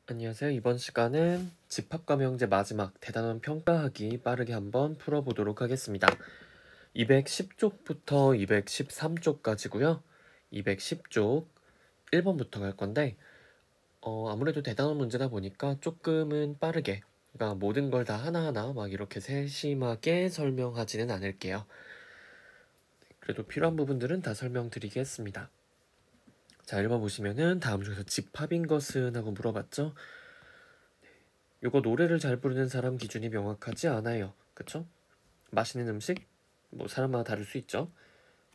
안녕하세요. 이번 시간은 집합과 명제 마지막 대단원 평가하기 빠르게 한번 풀어보도록 하겠습니다. 210쪽부터 213쪽까지고요. 210쪽 1번부터 갈 건데 아무래도 대단원 문제다 보니까 조금은 빠르게, 그러니까 모든 걸 다 하나하나 막 이렇게 세심하게 설명하지는 않을게요. 그래도 필요한 부분들은 다 설명드리겠습니다. 자, 1번 보시면은 다음 중에서 집합인 것은 하고 물어봤죠. 요거 노래를 잘 부르는 사람 기준이 명확하지 않아요. 그쵸? 맛있는 음식? 뭐 사람마다 다를 수 있죠.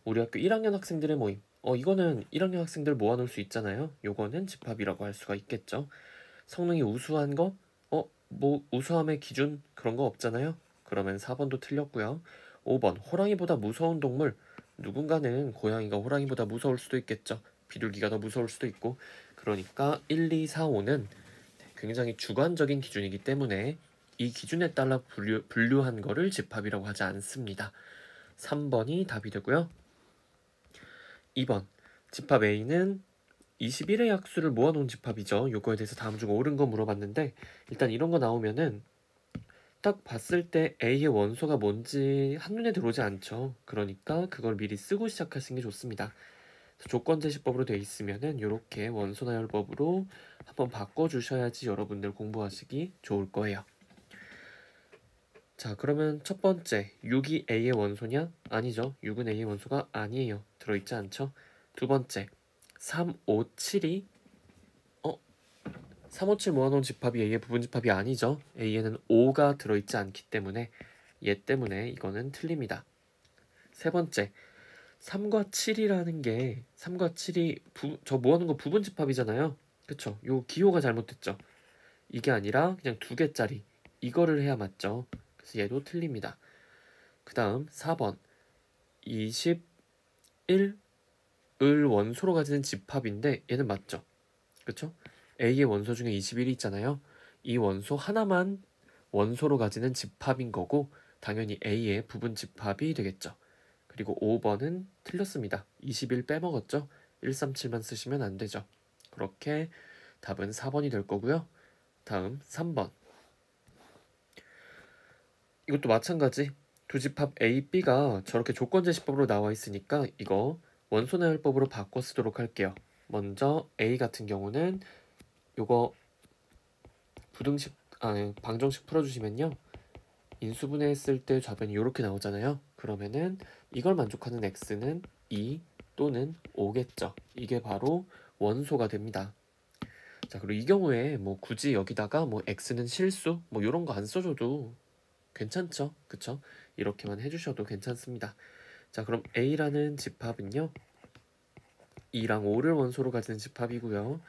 우리 학교 1학년 학생들의 모임. 이거는 1학년 학생들 모아놓을 수 있잖아요. 요거는 집합이라고 할 수가 있겠죠. 성능이 우수한 거? 뭐 우수함의 기준 그런 거 없잖아요. 그러면 4번도 틀렸고요. 5번 호랑이보다 무서운 동물. 누군가는 고양이가 호랑이보다 무서울 수도 있겠죠. 비둘기가 더 무서울 수도 있고. 그러니까 1, 2, 4, 5는 굉장히 주관적인 기준이기 때문에 이 기준에 따라 분류한 거를 집합이라고 하지 않습니다. 3번이 답이 되고요. 2번 집합 A는 21의 약수를 모아놓은 집합이죠. 요거에 대해서 다음 중 옳은 거 물어봤는데 일단 이런 거 나오면은 딱 봤을 때 A의 원소가 뭔지 한눈에 들어오지 않죠. 그러니까 그걸 미리 쓰고 시작하시는 게 좋습니다. 조건제시법으로 되어 있으면은 이렇게 원소나열법으로 한번 바꿔주셔야지 여러분들 공부하시기 좋을 거예요. 자, 그러면 첫 번째 6이 A의 원소냐? 아니죠. 6은 A의 원소가 아니에요. 들어있지 않죠. 두 번째 3, 5, 7이 3, 5, 7 모아놓은 집합이 A의 부분집합이 아니죠. A에는 5가 들어있지 않기 때문에 얘 때문에 이거는 틀립니다. 세 번째 3과 7이라는 게 3과 7이 저 모아놓은 거 부분집합이잖아요. 그쵸? 요 기호가 잘못됐죠. 이게 아니라 그냥 두 개짜리 이거를 해야 맞죠. 그래서 얘도 틀립니다. 그 다음 4번 21을 원소로 가지는 집합인데 얘는 맞죠. 그쵸? A의 원소 중에 21이 있잖아요. 이 원소 하나만 원소로 가지는 집합인 거고 당연히 A의 부분 집합이 되겠죠. 그리고 5번은 틀렸습니다. 21 빼먹었죠? 137만 쓰시면 안 되죠. 그렇게 답은 4번이 될 거고요. 다음 3번. 이것도 마찬가지. 두 집합 A, B가 저렇게 조건제시법으로 나와 있으니까 이거 원소나열법으로 바꿔 쓰도록 할게요. 먼저 A 같은 경우는 요거 방정식 풀어주시면요. 인수분해했을 때 좌변이 이렇게 나오잖아요. 그러면은 이걸 만족하는 x는 2 또는 5겠죠. 이게 바로 원소가 됩니다. 자, 그리고 이 경우에 뭐 굳이 여기다가 뭐 x는 실수 뭐 이런 거 안 써줘도 괜찮죠. 그쵸? 이렇게만 해주셔도 괜찮습니다. 자, 그럼 A라는 집합은요. 2랑 5를 원소로 가지는 집합이고요.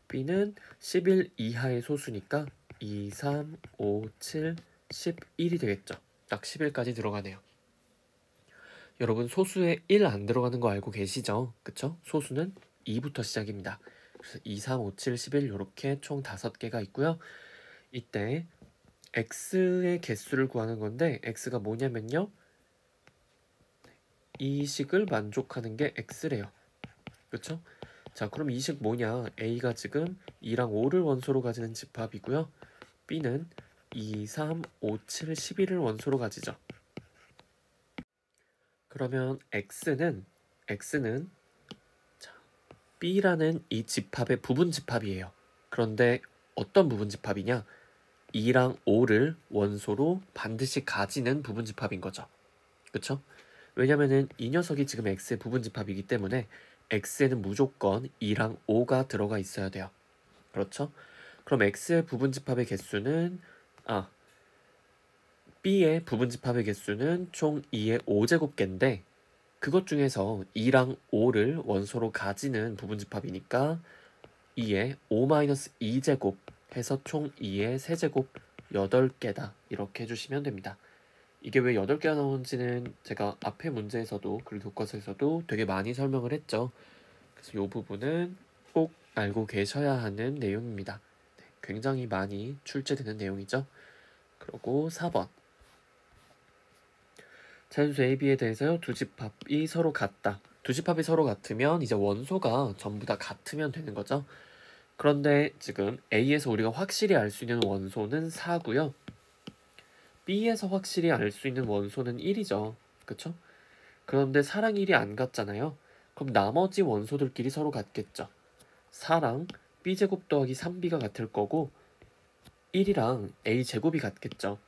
B는 11 이하의 소수니까 2, 3, 5, 7, 11이 되겠죠. 딱 11까지 들어가네요. 여러분 소수에 1 안 들어가는 거 알고 계시죠? 그쵸? 소수는 2부터 시작입니다. 그래서 2, 3, 5, 7, 11 이렇게 총 5개가 있고요. 이때 x의 개수를 구하는 건데 x가 뭐냐면요. 이 식을 만족하는 게 x래요. 그쵸? 자, 그럼 이 식 뭐냐? A가 지금 2랑 5를 원소로 가지는 집합이고요. B는 2, 3, 5, 7, 11을 원소로 가지죠. 그러면 X는 자, B라는 이 집합의 부분 집합이에요. 그런데 어떤 부분 집합이냐? 2랑 5를 원소로 반드시 가지는 부분 집합인 거죠. 그쵸? 왜냐면은 이 녀석이 지금 X의 부분 집합이기 때문에 X에는 무조건 2랑 5가 들어가 있어야 돼요. 그렇죠? 그럼 X의 부분 집합의 개수는 B의 부분 집합의 개수는 총 2의 5제곱개인데 그것 중에서 2랑 5를 원소로 가지는 부분 집합이니까 2의 5-2제곱 해서 총 2의 세제곱 8개다. 이렇게 해주시면 됩니다. 이게 왜 8개가 나오는지는 제가 앞에 문제에서도 그리고 교과서에서도 되게 많이 설명을 했죠. 그래서 이 부분은 꼭 알고 계셔야 하는 내용입니다. 네, 굉장히 많이 출제되는 내용이죠. 그리고 4번. 자연수 A, B에 대해서요. 두 집합이 서로 같다. 두 집합이 서로 같으면 이제 원소가 전부 다 같으면 되는 거죠. 그런데 지금 A에서 우리가 확실히 알 수 있는 원소는 4고요. B에서 확실히 알 수 있는 원소는 1이죠. 그쵸? 그런데 4랑 1이 안 같잖아요. 그럼 나머지 원소들끼리 서로 같겠죠. 4랑 B제곱 더하기 3B가 같을 거고 1이랑 A제곱이 같겠죠.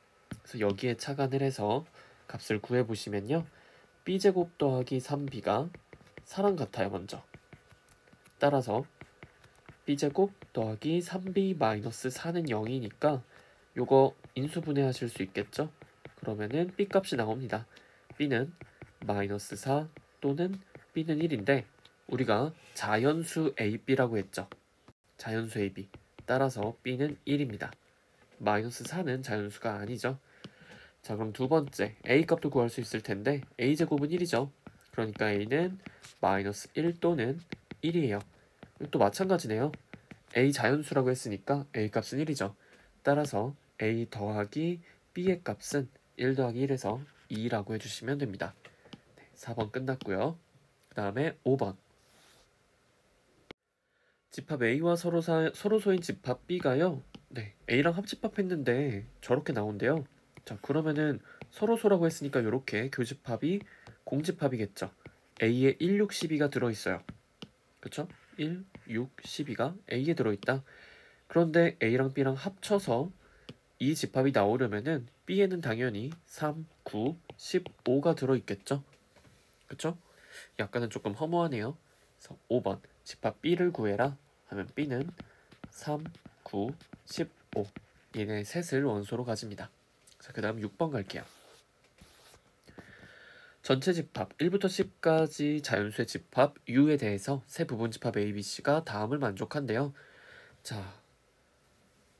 그래서 여기에 착안을 해서 값을 구해보시면요. B제곱 더하기 3B가 4랑 같아요. 먼저. 따라서 B제곱 더하기 3B 마이너스 4는 0이니까 요거 인수분해 하실 수 있겠죠? 그러면은 B 값이 나옵니다. B는 마이너스 4 또는 B는 1인데 우리가 자연수 AB라고 했죠. 자연수 AB. 따라서 B는 1입니다. 마이너스 4는 자연수가 아니죠. 자, 그럼 두 번째 A 값도 구할 수 있을 텐데 A제곱은 1이죠. 그러니까 A는 마이너스 1 또는 1이에요. 또 마찬가지네요. A 자연수라고 했으니까 A 값은 1이죠. 따라서 A 더하기 B의 값은 1 더하기 1에서 2라고 해주시면 됩니다. 4번 끝났고요. 그 다음에 5번. 집합 A와 서로소인 집합 B가요. A랑 합집합했는데 저렇게 나온대요. 자, 그러면은 서로소라고 했으니까 이렇게 교집합이 공집합이겠죠. A에 1, 6, 12가 들어있어요. 그쵸? 1, 6, 12가 A에 들어있다. 그런데 A랑 B랑 합쳐서 이 집합이 나오려면은 B에는 당연히 3, 9, 15가 들어있겠죠? 그쵸? 약간은 조금 허무하네요. 그래서 5번 집합 B를 구해라 하면 B는 3, 9, 15 얘네 셋을 원소로 가집니다. 자, 그 다음 6번 갈게요. 전체 집합 1부터 10까지 자연수의 집합 U에 대해서 세 부분 집합 A, B, C가 다음을 만족한대요. 자,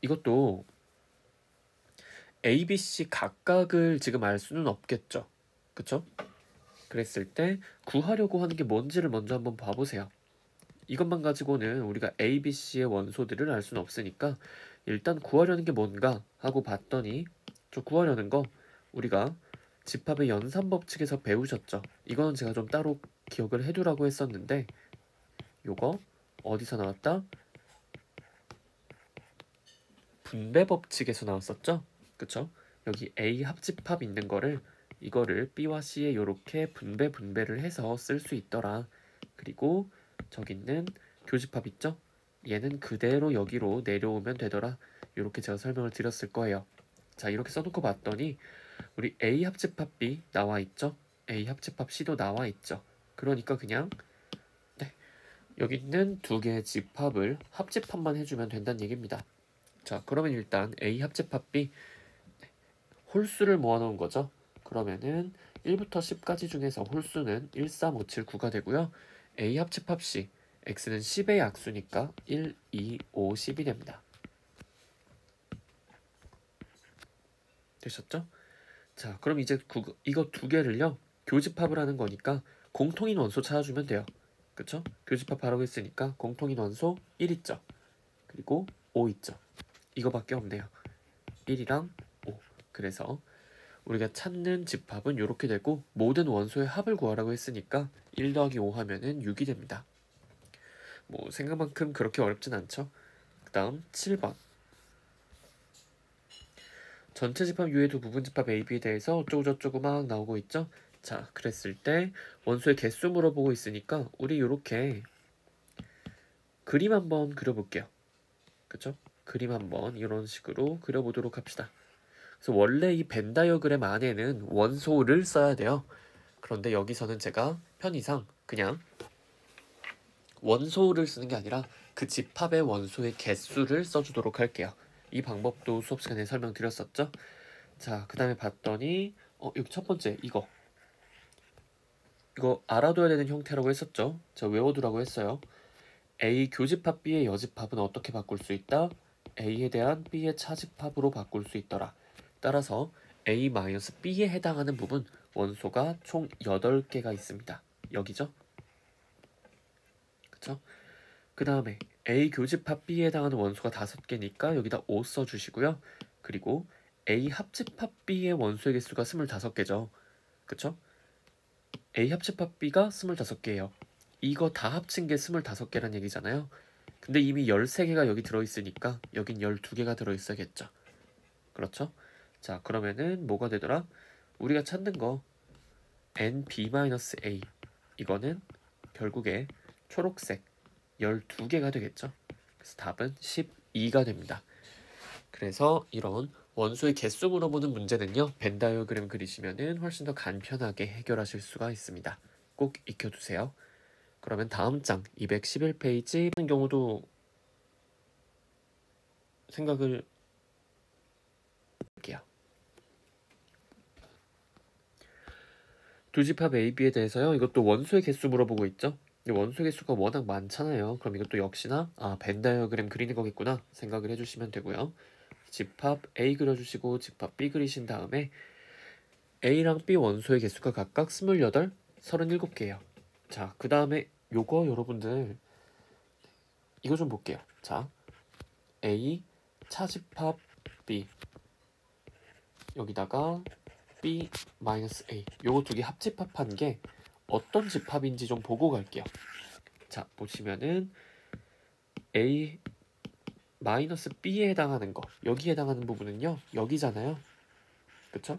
이것도 A, B, C 각각을 지금 알 수는 없겠죠. 그쵸? 그랬을 때 구하려고 하는 게 뭔지를 먼저 한번 봐보세요. 이것만 가지고는 우리가 A, B, C의 원소들을 알 수는 없으니까 일단 구하려는 게 뭔가 하고 봤더니 저 구하려는 거 우리가 집합의 연산법칙에서 배우셨죠. 이거는 제가 좀 따로 기억을 해두라고 했었는데 요거 어디서 나왔다? 분배법칙에서 나왔었죠. 그쵸? 여기 A 합집합 있는 거를 이거를 B와 C에 요렇게 분배를 해서 쓸 수 있더라. 그리고 저기 있는 교집합 있죠? 얘는 그대로 여기로 내려오면 되더라. 이렇게 제가 설명을 드렸을 거예요. 자, 이렇게 써놓고 봤더니 우리 A 합집합 B 나와 있죠? A 합집합 C도 나와 있죠? 그러니까 그냥 여기 있는 두 개의 집합을 합집합만 해주면 된다는 얘기입니다. 자, 그러면 일단 A 합집합 B 홀수를 모아놓은 거죠. 그러면은 1부터 10까지 중에서 홀수는 1, 3, 5, 7, 9가 되고요. A 합집합 C x는 10의 약수니까 1, 2, 5, 10이 됩니다. 되셨죠? 자, 그럼 이제 이거 두 개를요. 교집합을 하는 거니까 공통인 원소 찾아주면 돼요. 그쵸? 교집합 하라고 했으니까 공통인 원소 1 있죠. 그리고 5 있죠. 이거밖에 없네요. 1이랑 5. 그래서 우리가 찾는 집합은 이렇게 되고 모든 원소의 합을 구하라고 했으니까 1 더하기 5 하면은 6이 됩니다. 뭐 생각만큼 그렇게 어렵진 않죠. 그 다음 7번. 전체 집합 U의 두 부분 집합 A, B에 대해서 어쩌고저쩌고 막 나오고 있죠. 자, 그랬을 때 원소의 개수 물어보고 있으니까 우리 이렇게 그림 한번 그려볼게요. 그쵸? 그림 한번 이런 식으로 그려보도록 합시다. 그래서 원래 이 벤 다이어그램 안에는 원소를 써야 돼요. 그런데 여기서는 제가 편의상 그냥 원소를 쓰는 게 아니라 그 집합의 원소의 개수를 써주도록 할게요. 이 방법도 수업 시간에 설명드렸었죠. 자, 그 다음에 봤더니 여기 첫 번째 이거 알아둬야 되는 형태라고 했었죠. 자, 외워두라고 했어요. A 교집합 B의 여집합은 어떻게 바꿀 수 있다? A에 대한 B의 차집합으로 바꿀 수 있더라. 따라서 A-B에 해당하는 부분 원소가 총 8개가 있습니다. 여기죠? 그쵸? 그 다음에 A 교집합 B에 해당하는 원소가 5개니까 여기다 5 써주시고요. 그리고 A 합집합 B의 원소의 개수가 25개죠. 그쵸? A 합집합 B가 25개예요. 이거 다 합친 게 25개란 얘기잖아요. 근데 이미 13개가 여기 들어있으니까 여긴 12개가 들어있어야겠죠. 그렇죠? 자, 그러면은 뭐가 되더라? 우리가 찾는 거 nb-a 이거는 결국에 초록색 12개가 되겠죠. 그래서 답은 12가 됩니다. 그래서 이런 원소의 개수 물어보는 문제는요, 벤 다이어그램 그리시면은 훨씬 더 간편하게 해결하실 수가 있습니다. 꼭 익혀두세요. 그러면 다음 장 211페이지 하는 경우도 생각을 할게요. 두 집합 A, B에 대해서요. 이것도 원소의 개수 물어보고 있죠. 원소의 개수가 워낙 많잖아요. 그럼 이것도 역시나 벤 다이어그램 그리는 거겠구나 생각을 해주시면 되고요. 집합 A 그려주시고 집합 B 그리신 다음에 A랑 B 원소의 개수가 각각 28, 37개예요. 자, 그 다음에 요거 여러분들 이거 좀 볼게요. 자, A 차집합 B 여기다가 B-A 요거 두 개 합집합한 게 어떤 집합인지 좀 보고 갈게요. 자, 보시면은 A 마이너스 B에 해당하는 거 여기에 해당하는 부분은요 여기잖아요. 그쵸?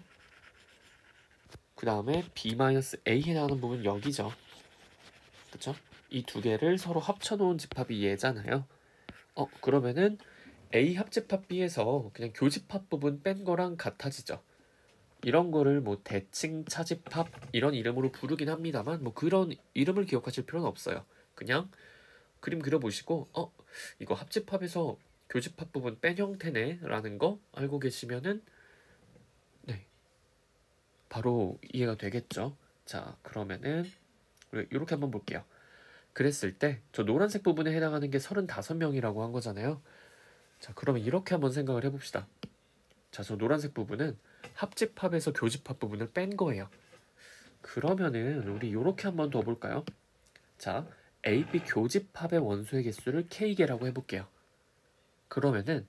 그 다음에 B-A에 해당하는 부분 여기죠. 그쵸? 이 두 개를 서로 합쳐놓은 집합이 얘잖아요. 그러면은 A 합집합 B에서 그냥 교집합 부분 뺀 거랑 같아지죠. 이런 거를 뭐 대칭 차집합 이런 이름으로 부르긴 합니다만 뭐 그런 이름을 기억하실 필요는 없어요. 그냥 그림 그려보시고 이거 합집합에서 교집합 부분 뺀 형태네 라는 거 알고 계시면은 네 바로 이해가 되겠죠. 자, 그러면은 이렇게 한번 볼게요. 그랬을 때 저 노란색 부분에 해당하는 게 35명이라고 한 거잖아요. 자, 그러면 이렇게 한번 생각을 해봅시다. 자, 저 노란색 부분은 합집합에서 교집합 부분을 뺀 거예요. 그러면은 우리 이렇게 한번 더 볼까요? 자, A, B 교집합의 원소의 개수를 K개라고 해볼게요. 그러면은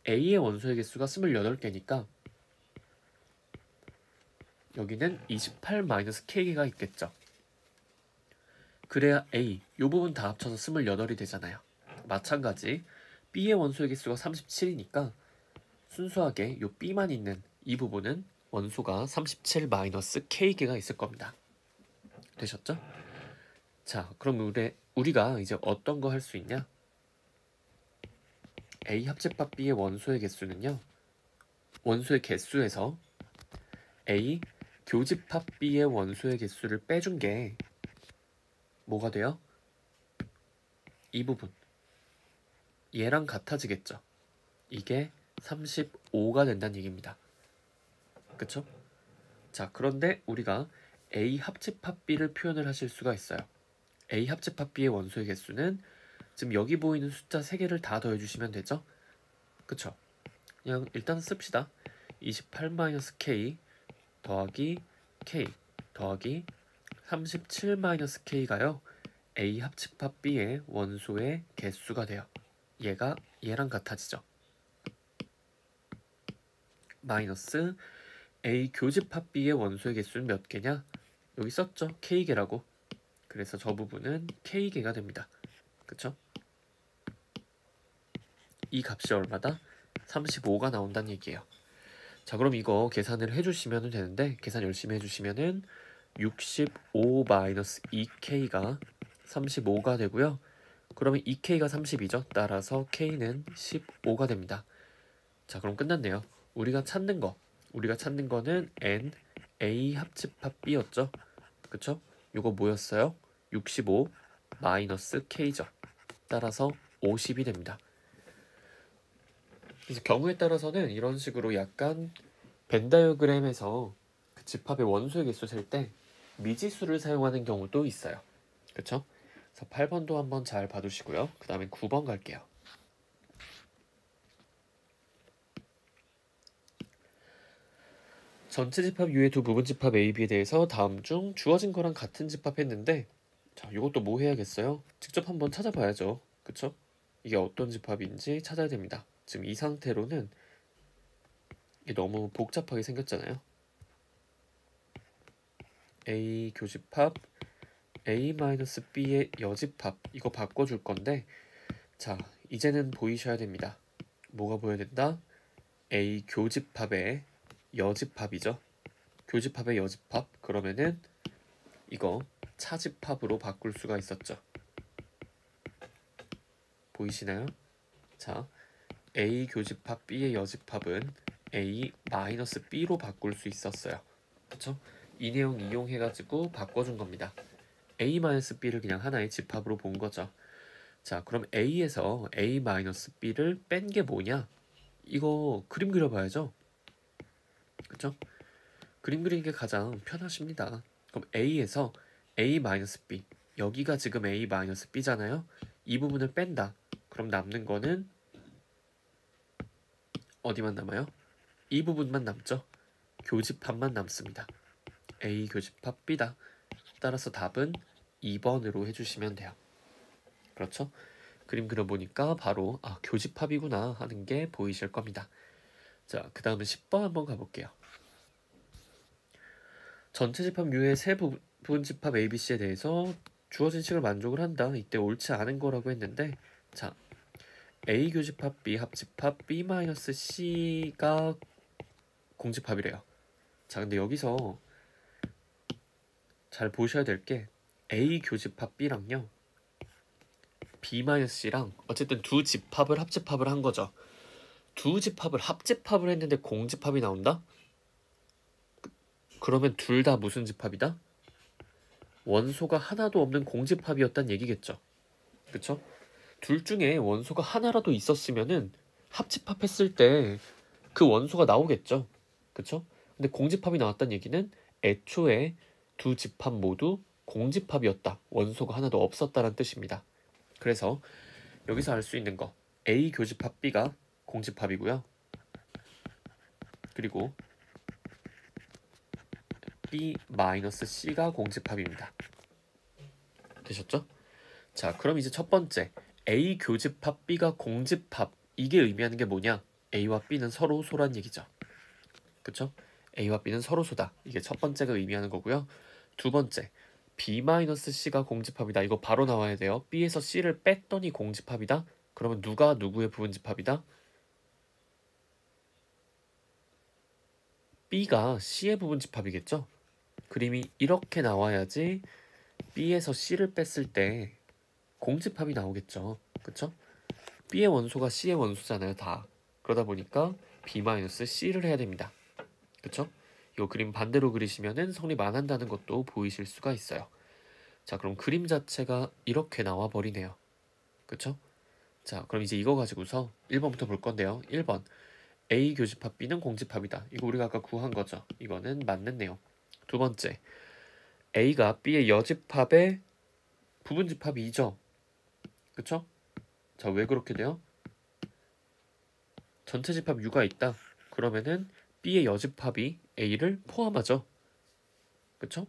A의 원소의 개수가 28개니까 여기는 28-K개가 있겠죠. 그래야 A, 요 부분 다 합쳐서 28이 되잖아요. 마찬가지 B의 원소의 개수가 37이니까 순수하게 요 B만 있는 이 부분은 원소가 37-K개가 있을 겁니다. 되셨죠? 자, 그럼 우리가 이제 어떤 거 할 수 있냐? A 합집합 B의 원소의 개수는요. 원소의 개수에서 A 교집합 B의 원소의 개수를 빼준 게 뭐가 돼요? 이 부분. 얘랑 같아지겠죠. 이게 35가 된다는 얘기입니다. 그쵸? 자, 그런데 우리가 A 합집합 B를 표현을 하실 수가 있어요. A 합집합 B의 원소의 개수는 지금 여기 보이는 숫자 3개를 다 더해주시면 되죠? 그쵸? 그냥 일단 씁시다. 28-K 더하기 K 더하기 37-K가요. A 합집합 B의 원소의 개수가 돼요. 얘가 얘랑 같아지죠. 마이너스 A 교집합 B의 원소의 개수는 몇 개냐? 여기 썼죠? K개라고. 그래서 저 부분은 K개가 됩니다. 그쵸? 이 값이 얼마다? 35가 나온다는 얘기예요. 자, 그럼 이거 계산을 해주시면 되는데 계산 열심히 해주시면은 65-2K가 35가 되고요. 그러면 2K가 30이죠. 따라서 K는 15가 됩니다. 자, 그럼 끝났네요. 우리가 찾는 거는 N, A 합집합 B였죠. 그쵸? 요거 뭐였어요? 65 마이너스 K죠. 따라서 50이 됩니다. 그래서 경우에 따라서는 이런 식으로 약간 벤 다이어그램에서 그 집합의 원소의 개수 셀 때 미지수를 사용하는 경우도 있어요. 그쵸? 그래서 8번도 한번 잘 봐두시고요. 그 다음에 9번 갈게요. 전체 집합 U의 두 부분 집합 A, B에 대해서 다음 중 주어진 거랑 같은 집합 했는데 자, 이것도 뭐 해야겠어요? 직접 한번 찾아봐야죠. 그쵸? 이게 어떤 집합인지 찾아야 됩니다. 지금 이 상태로는 이게 너무 복잡하게 생겼잖아요. A 교집합 A-B의 여집합 이거 바꿔줄 건데 자, 이제는 보이셔야 됩니다. 뭐가 보여야 된다? A 교집합의 여집합이죠. 교집합의 여집합. 그러면은 이거 차집합으로 바꿀 수가 있었죠. 보이시나요? 자, A 교집합 B의 여집합은 A-B로 바꿀 수 있었어요. 그쵸? 이 내용 이용해가지고 바꿔준 겁니다. A-B를 그냥 하나의 집합으로 본 거죠. 자, 그럼 A에서 A-B를 뺀 게 뭐냐? 이거 그림 그려봐야죠. 그쵸? 그림 그리는 게 가장 편하십니다. 그럼 A에서 A-B, 여기가 지금 A-B잖아요. 이 부분을 뺀다. 그럼 남는 거는 어디만 남아요? 이 부분만 남죠. 교집합만 남습니다. A 교집합 B다. 따라서 답은 2번으로 해주시면 돼요. 그렇죠? 그림 그려보니까 바로 교집합이구나 하는 게 보이실 겁니다. 자, 그 다음은 10번 한번 가볼게요. 전체 집합 U의 세 부분 집합 ABC에 대해서 주어진 식을 만족을 한다. 이때 옳지 않은 거라고 했는데, 자, A 교집합 B 합집합 B-C가 공집합이래요. 자, 근데 여기서 잘 보셔야 될 게 A 교집합 B랑요 B-C랑 어쨌든 두 집합을 합집합을 한 거죠. 두 집합을 합집합을 했는데 공집합이 나온다? 그러면 둘 다 무슨 집합이다? 원소가 하나도 없는 공집합이었단 얘기겠죠. 그쵸? 둘 중에 원소가 하나라도 있었으면은 합집합했을 때 그 원소가 나오겠죠. 그쵸? 근데 공집합이 나왔단 얘기는 애초에 두 집합 모두 공집합이었다. 원소가 하나도 없었다는 뜻입니다. 그래서 여기서 알 수 있는 거 A 교집합 B가 공집합이고요. 그리고 B-C가 공집합입니다. 되셨죠? 자, 그럼 이제 첫 번째 A 교집합 B가 공집합, 이게 의미하는 게 뭐냐? A와 B는 서로 소란 얘기죠. 그쵸? A와 B는 서로 소다. 이게 첫 번째가 의미하는 거고요. 두 번째 B-C가 공집합이다. 이거 바로 나와야 돼요. B에서 C를 뺐더니 공집합이다. 그러면 누가 누구의 부분집합이다? B가 C의 부분집합이겠죠? 그림이 이렇게 나와야지 B에서 C를 뺐을 때 공집합이 나오겠죠. 그쵸? B의 원소가 C의 원소잖아요. 다. 그러다 보니까 B-C를 해야 됩니다. 그쵸? 이 그림 반대로 그리시면은 성립 안 한다는 것도 보이실 수가 있어요. 자, 그럼 그림 자체가 이렇게 나와 버리네요. 그쵸? 자, 그럼 이제 이거 가지고서 1번부터 볼 건데요. 1번 A 교집합 B는 공집합이다. 이거 우리가 아까 구한 거죠. 이거는 맞는 내용. 두 번째 A가 B의 여집합의 부분집합이죠. 그쵸? 자, 왜 그렇게 돼요? 전체 집합 U가 있다. 그러면은 B의 여집합이 A를 포함하죠. 그쵸?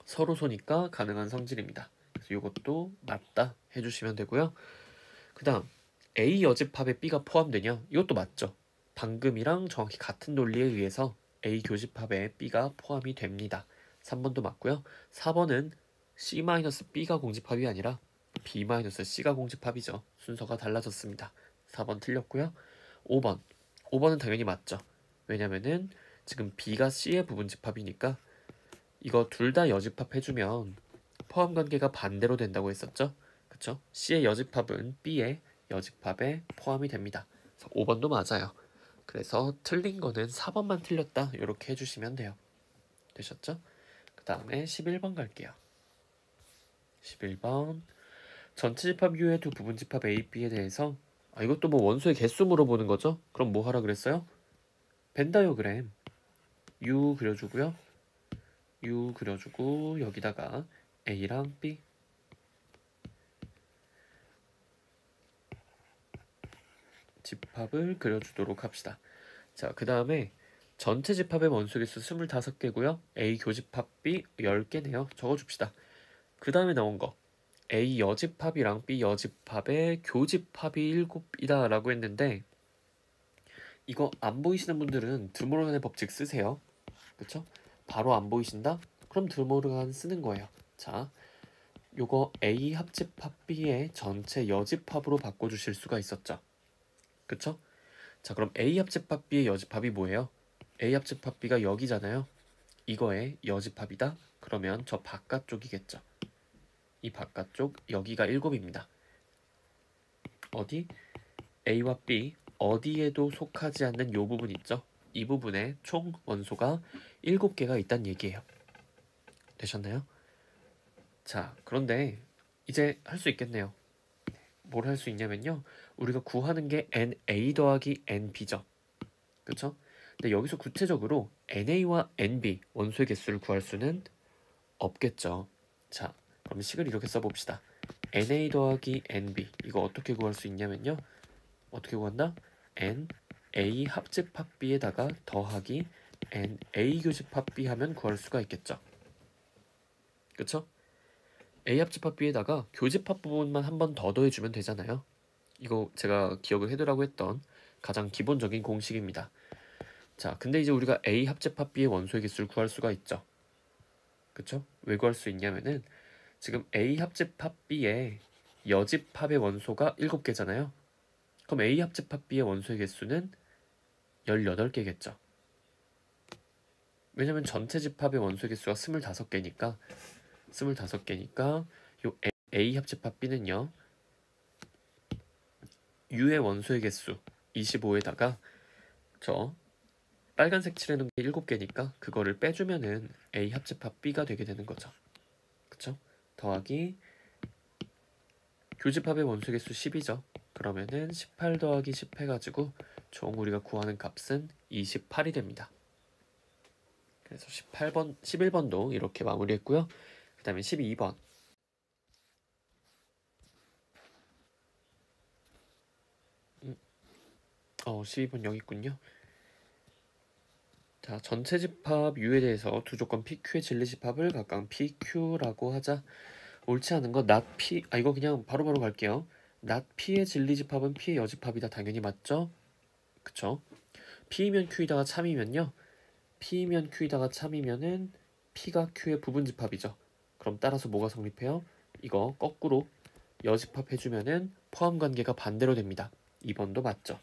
서로 소니까 가능한 성질입니다. 그래서 이것도 맞다 해주시면 되고요. 그 다음 A 여집합에 B가 포함되냐? 이것도 맞죠. 방금이랑 정확히 같은 논리에 의해서 A 교집합에 B가 포함이 됩니다. 3번도 맞고요. 4번은 C-B가 공집합이 아니라 B-C가 공집합이죠. 순서가 달라졌습니다. 4번 틀렸고요. 5번. 5번은 당연히 맞죠. 왜냐면은 지금 B가 C의 부분집합이니까 이거 둘 다 여집합 해주면 포함 관계가 반대로 된다고 했었죠. 그쵸? C의 여집합은 B의 여집합에 포함이 됩니다. 그래서 5번도 맞아요. 그래서 틀린 거는 4번만 틀렸다. 이렇게 해주시면 돼요. 되셨죠? 그 다음에 11번 갈게요. 11번 전체 집합 U의 두 부분 집합 A, B에 대해서 이것도 뭐 원소의 개수 물어보는 거죠? 그럼 뭐 하라 그랬어요? 벤 다이어그램 U 그려주고요. U 그려주고 여기다가 A랑 B 집합을 그려주도록 합시다. 자, 그 다음에 전체 집합의 원소 개수 25개고요. A 교집합 B 10개네요. 적어줍시다. 그 다음에 나온 거 A 여집합이랑 B 여집합의 교집합이 7이다 라고 했는데 이거 안 보이시는 분들은 드모르간의 법칙 쓰세요. 그쵸? 바로 안 보이신다? 그럼 드모르간 쓰는 거예요. 자, 요거 A 합집합 B의 전체 여집합으로 바꿔주실 수가 있었죠. 그쵸? 자, 그럼 A 합집합 B의 여집합이 뭐예요? A 합집합 B가 여기잖아요. 이거의 여집합이다. 그러면 저 바깥쪽이겠죠. 이 바깥쪽 여기가 7입니다. 어디? A와 B 어디에도 속하지 않는 요 부분 있죠? 이 부분에 총 원소가 7개가 있다는 얘기예요. 되셨나요? 자, 그런데 이제 할 수 있겠네요. 뭘 할 수 있냐면요. 우리가 구하는 게 NA 더하기 NB죠. 그쵸? 근데 여기서 구체적으로 NA와 NB 원소의 개수를 구할 수는 없겠죠. 자, 그럼 식을 이렇게 써봅시다. NA 더하기 NB 이거 어떻게 구할 수 있냐면요. 어떻게 구한다? NA 합집합 B에다가 더하기 NA 교집합 B 하면 구할 수가 있겠죠. 그쵸? A 합집합 B에다가 교집합 부분만 한 번 더 더해주면 되잖아요. 이거 제가 기억을 해두라고 했던 가장 기본적인 공식입니다. 자, 근데 이제 우리가 A 합집합 B의 원소의 개수를 구할 수가 있죠. 그쵸? 왜 구할 수 있냐면은 지금 A 합집합 B의 여집합의 원소가 7개잖아요. 그럼 A 합집합 B의 원소의 개수는 18개겠죠. 왜냐면 전체 집합의 원소의 개수가 25개니까 요 A 합집합 B는요. U의 원소의 개수 25에다가 저 빨간색 칠해놓은 게 7개니까 그거를 빼주면은 A 합집합 B가 되게 되는 거죠. 그쵸? 더하기 교집합의 원소 개수 10이죠. 그러면은 18 더하기 10 해가지고 총 우리가 구하는 값은 28이 됩니다. 그래서 18번, 11번도 이렇게 마무리했고요. 그 다음에 12번. 12번 여기 있군요. 자, 전체 집합 U에 대해서 두 조건 PQ의 진리 집합을 각각 PQ라고 하자. 옳지 않은 거 not P, 이거 그냥 바로바로 갈게요. not P의 진리 집합은 P의 여집합이다. 당연히 맞죠? 그쵸? P이면 Q이다가 참이면요. P이면 Q이다가 참이면은 P가 Q의 부분 집합이죠. 그럼 따라서 뭐가 성립해요? 이거 거꾸로 여집합 해주면은 포함 관계가 반대로 됩니다. 2번도 맞죠?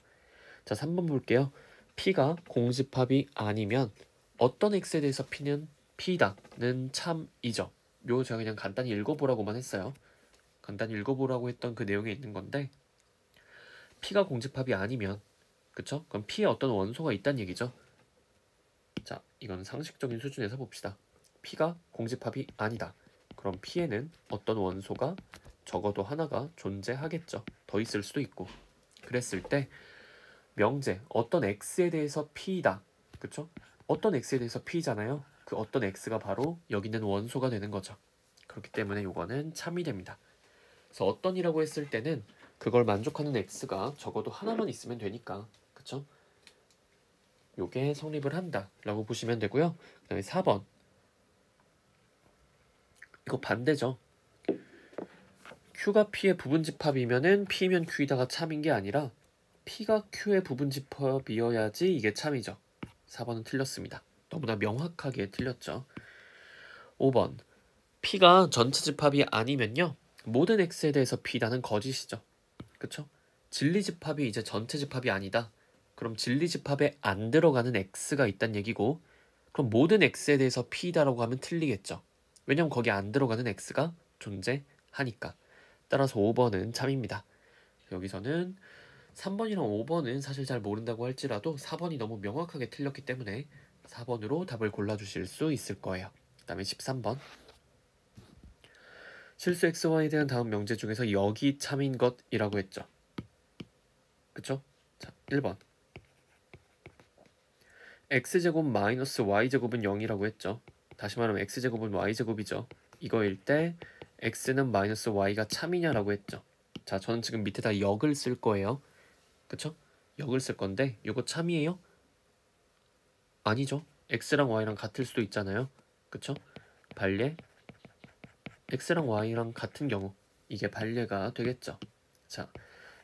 자, 3번 볼게요. P가 공집합이 아니면 어떤 X에 대해서 P는 P다는 참이죠. 요 제가 그냥 간단히 읽어보라고만 했어요. 간단히 읽어보라고 했던 그 내용에 있는 건데 P가 공집합이 아니면 그쵸? 그럼 P에 어떤 원소가 있다는 얘기죠. 자, 이건 상식적인 수준에서 봅시다. P가 공집합이 아니다. 그럼 P에는 어떤 원소가 적어도 하나가 존재하겠죠. 더 있을 수도 있고. 그랬을 때 명제 어떤 X에 대해서 P이다. 그쵸? 어떤 X에 대해서 P잖아요. 그 어떤 X가 바로 여기 있는 원소가 되는 거죠. 그렇기 때문에 이거는 참이 됩니다. 그래서 어떤이라고 했을 때는 그걸 만족하는 X가 적어도 하나만 있으면 되니까. 그쵸? 요게 성립을 한다 라고 보시면 되고요. 그 다음에 4번 이거 반대죠. Q가 P의 부분집합이면은 P면 Q이다가 참인 게 아니라 P가 Q의 부분집합이어야지 이게 참이죠. 4번은 틀렸습니다. 너무나 명확하게 틀렸죠. 5번 P가 전체 집합이 아니면요. 모든 X에 대해서 P다는 거짓이죠. 그쵸? 진리 집합이 이제 전체 집합이 아니다. 그럼 진리 집합에 안 들어가는 X가 있단 얘기고 그럼 모든 X에 대해서 P다라고 하면 틀리겠죠. 왜냐면 거기 안 들어가는 X가 존재하니까. 따라서 5번은 참입니다. 여기서는 3번이랑 5번은 사실 잘 모른다고 할지라도 4번이 너무 명확하게 틀렸기 때문에 4번으로 답을 골라주실 수 있을 거예요. 그 다음에 13번 실수 xy에 대한 다음 명제 중에서 여기 참인 것이라고 했죠. 그쵸? 자, 1번 x제곱 마이너스 y제곱은 0이라고 했죠. 다시 말하면 x제곱은 y제곱이죠. 이거일 때 x는 마이너스 y가 참이냐라고 했죠. 자, 저는 지금 밑에다 역을 쓸 거예요. 그쵸? 역을 쓸 건데 이거 참이에요? 아니죠. x랑 y랑 같을 수도 있잖아요. 그쵸? 반례 x랑 y랑 같은 경우 이게 반례가 되겠죠. 자,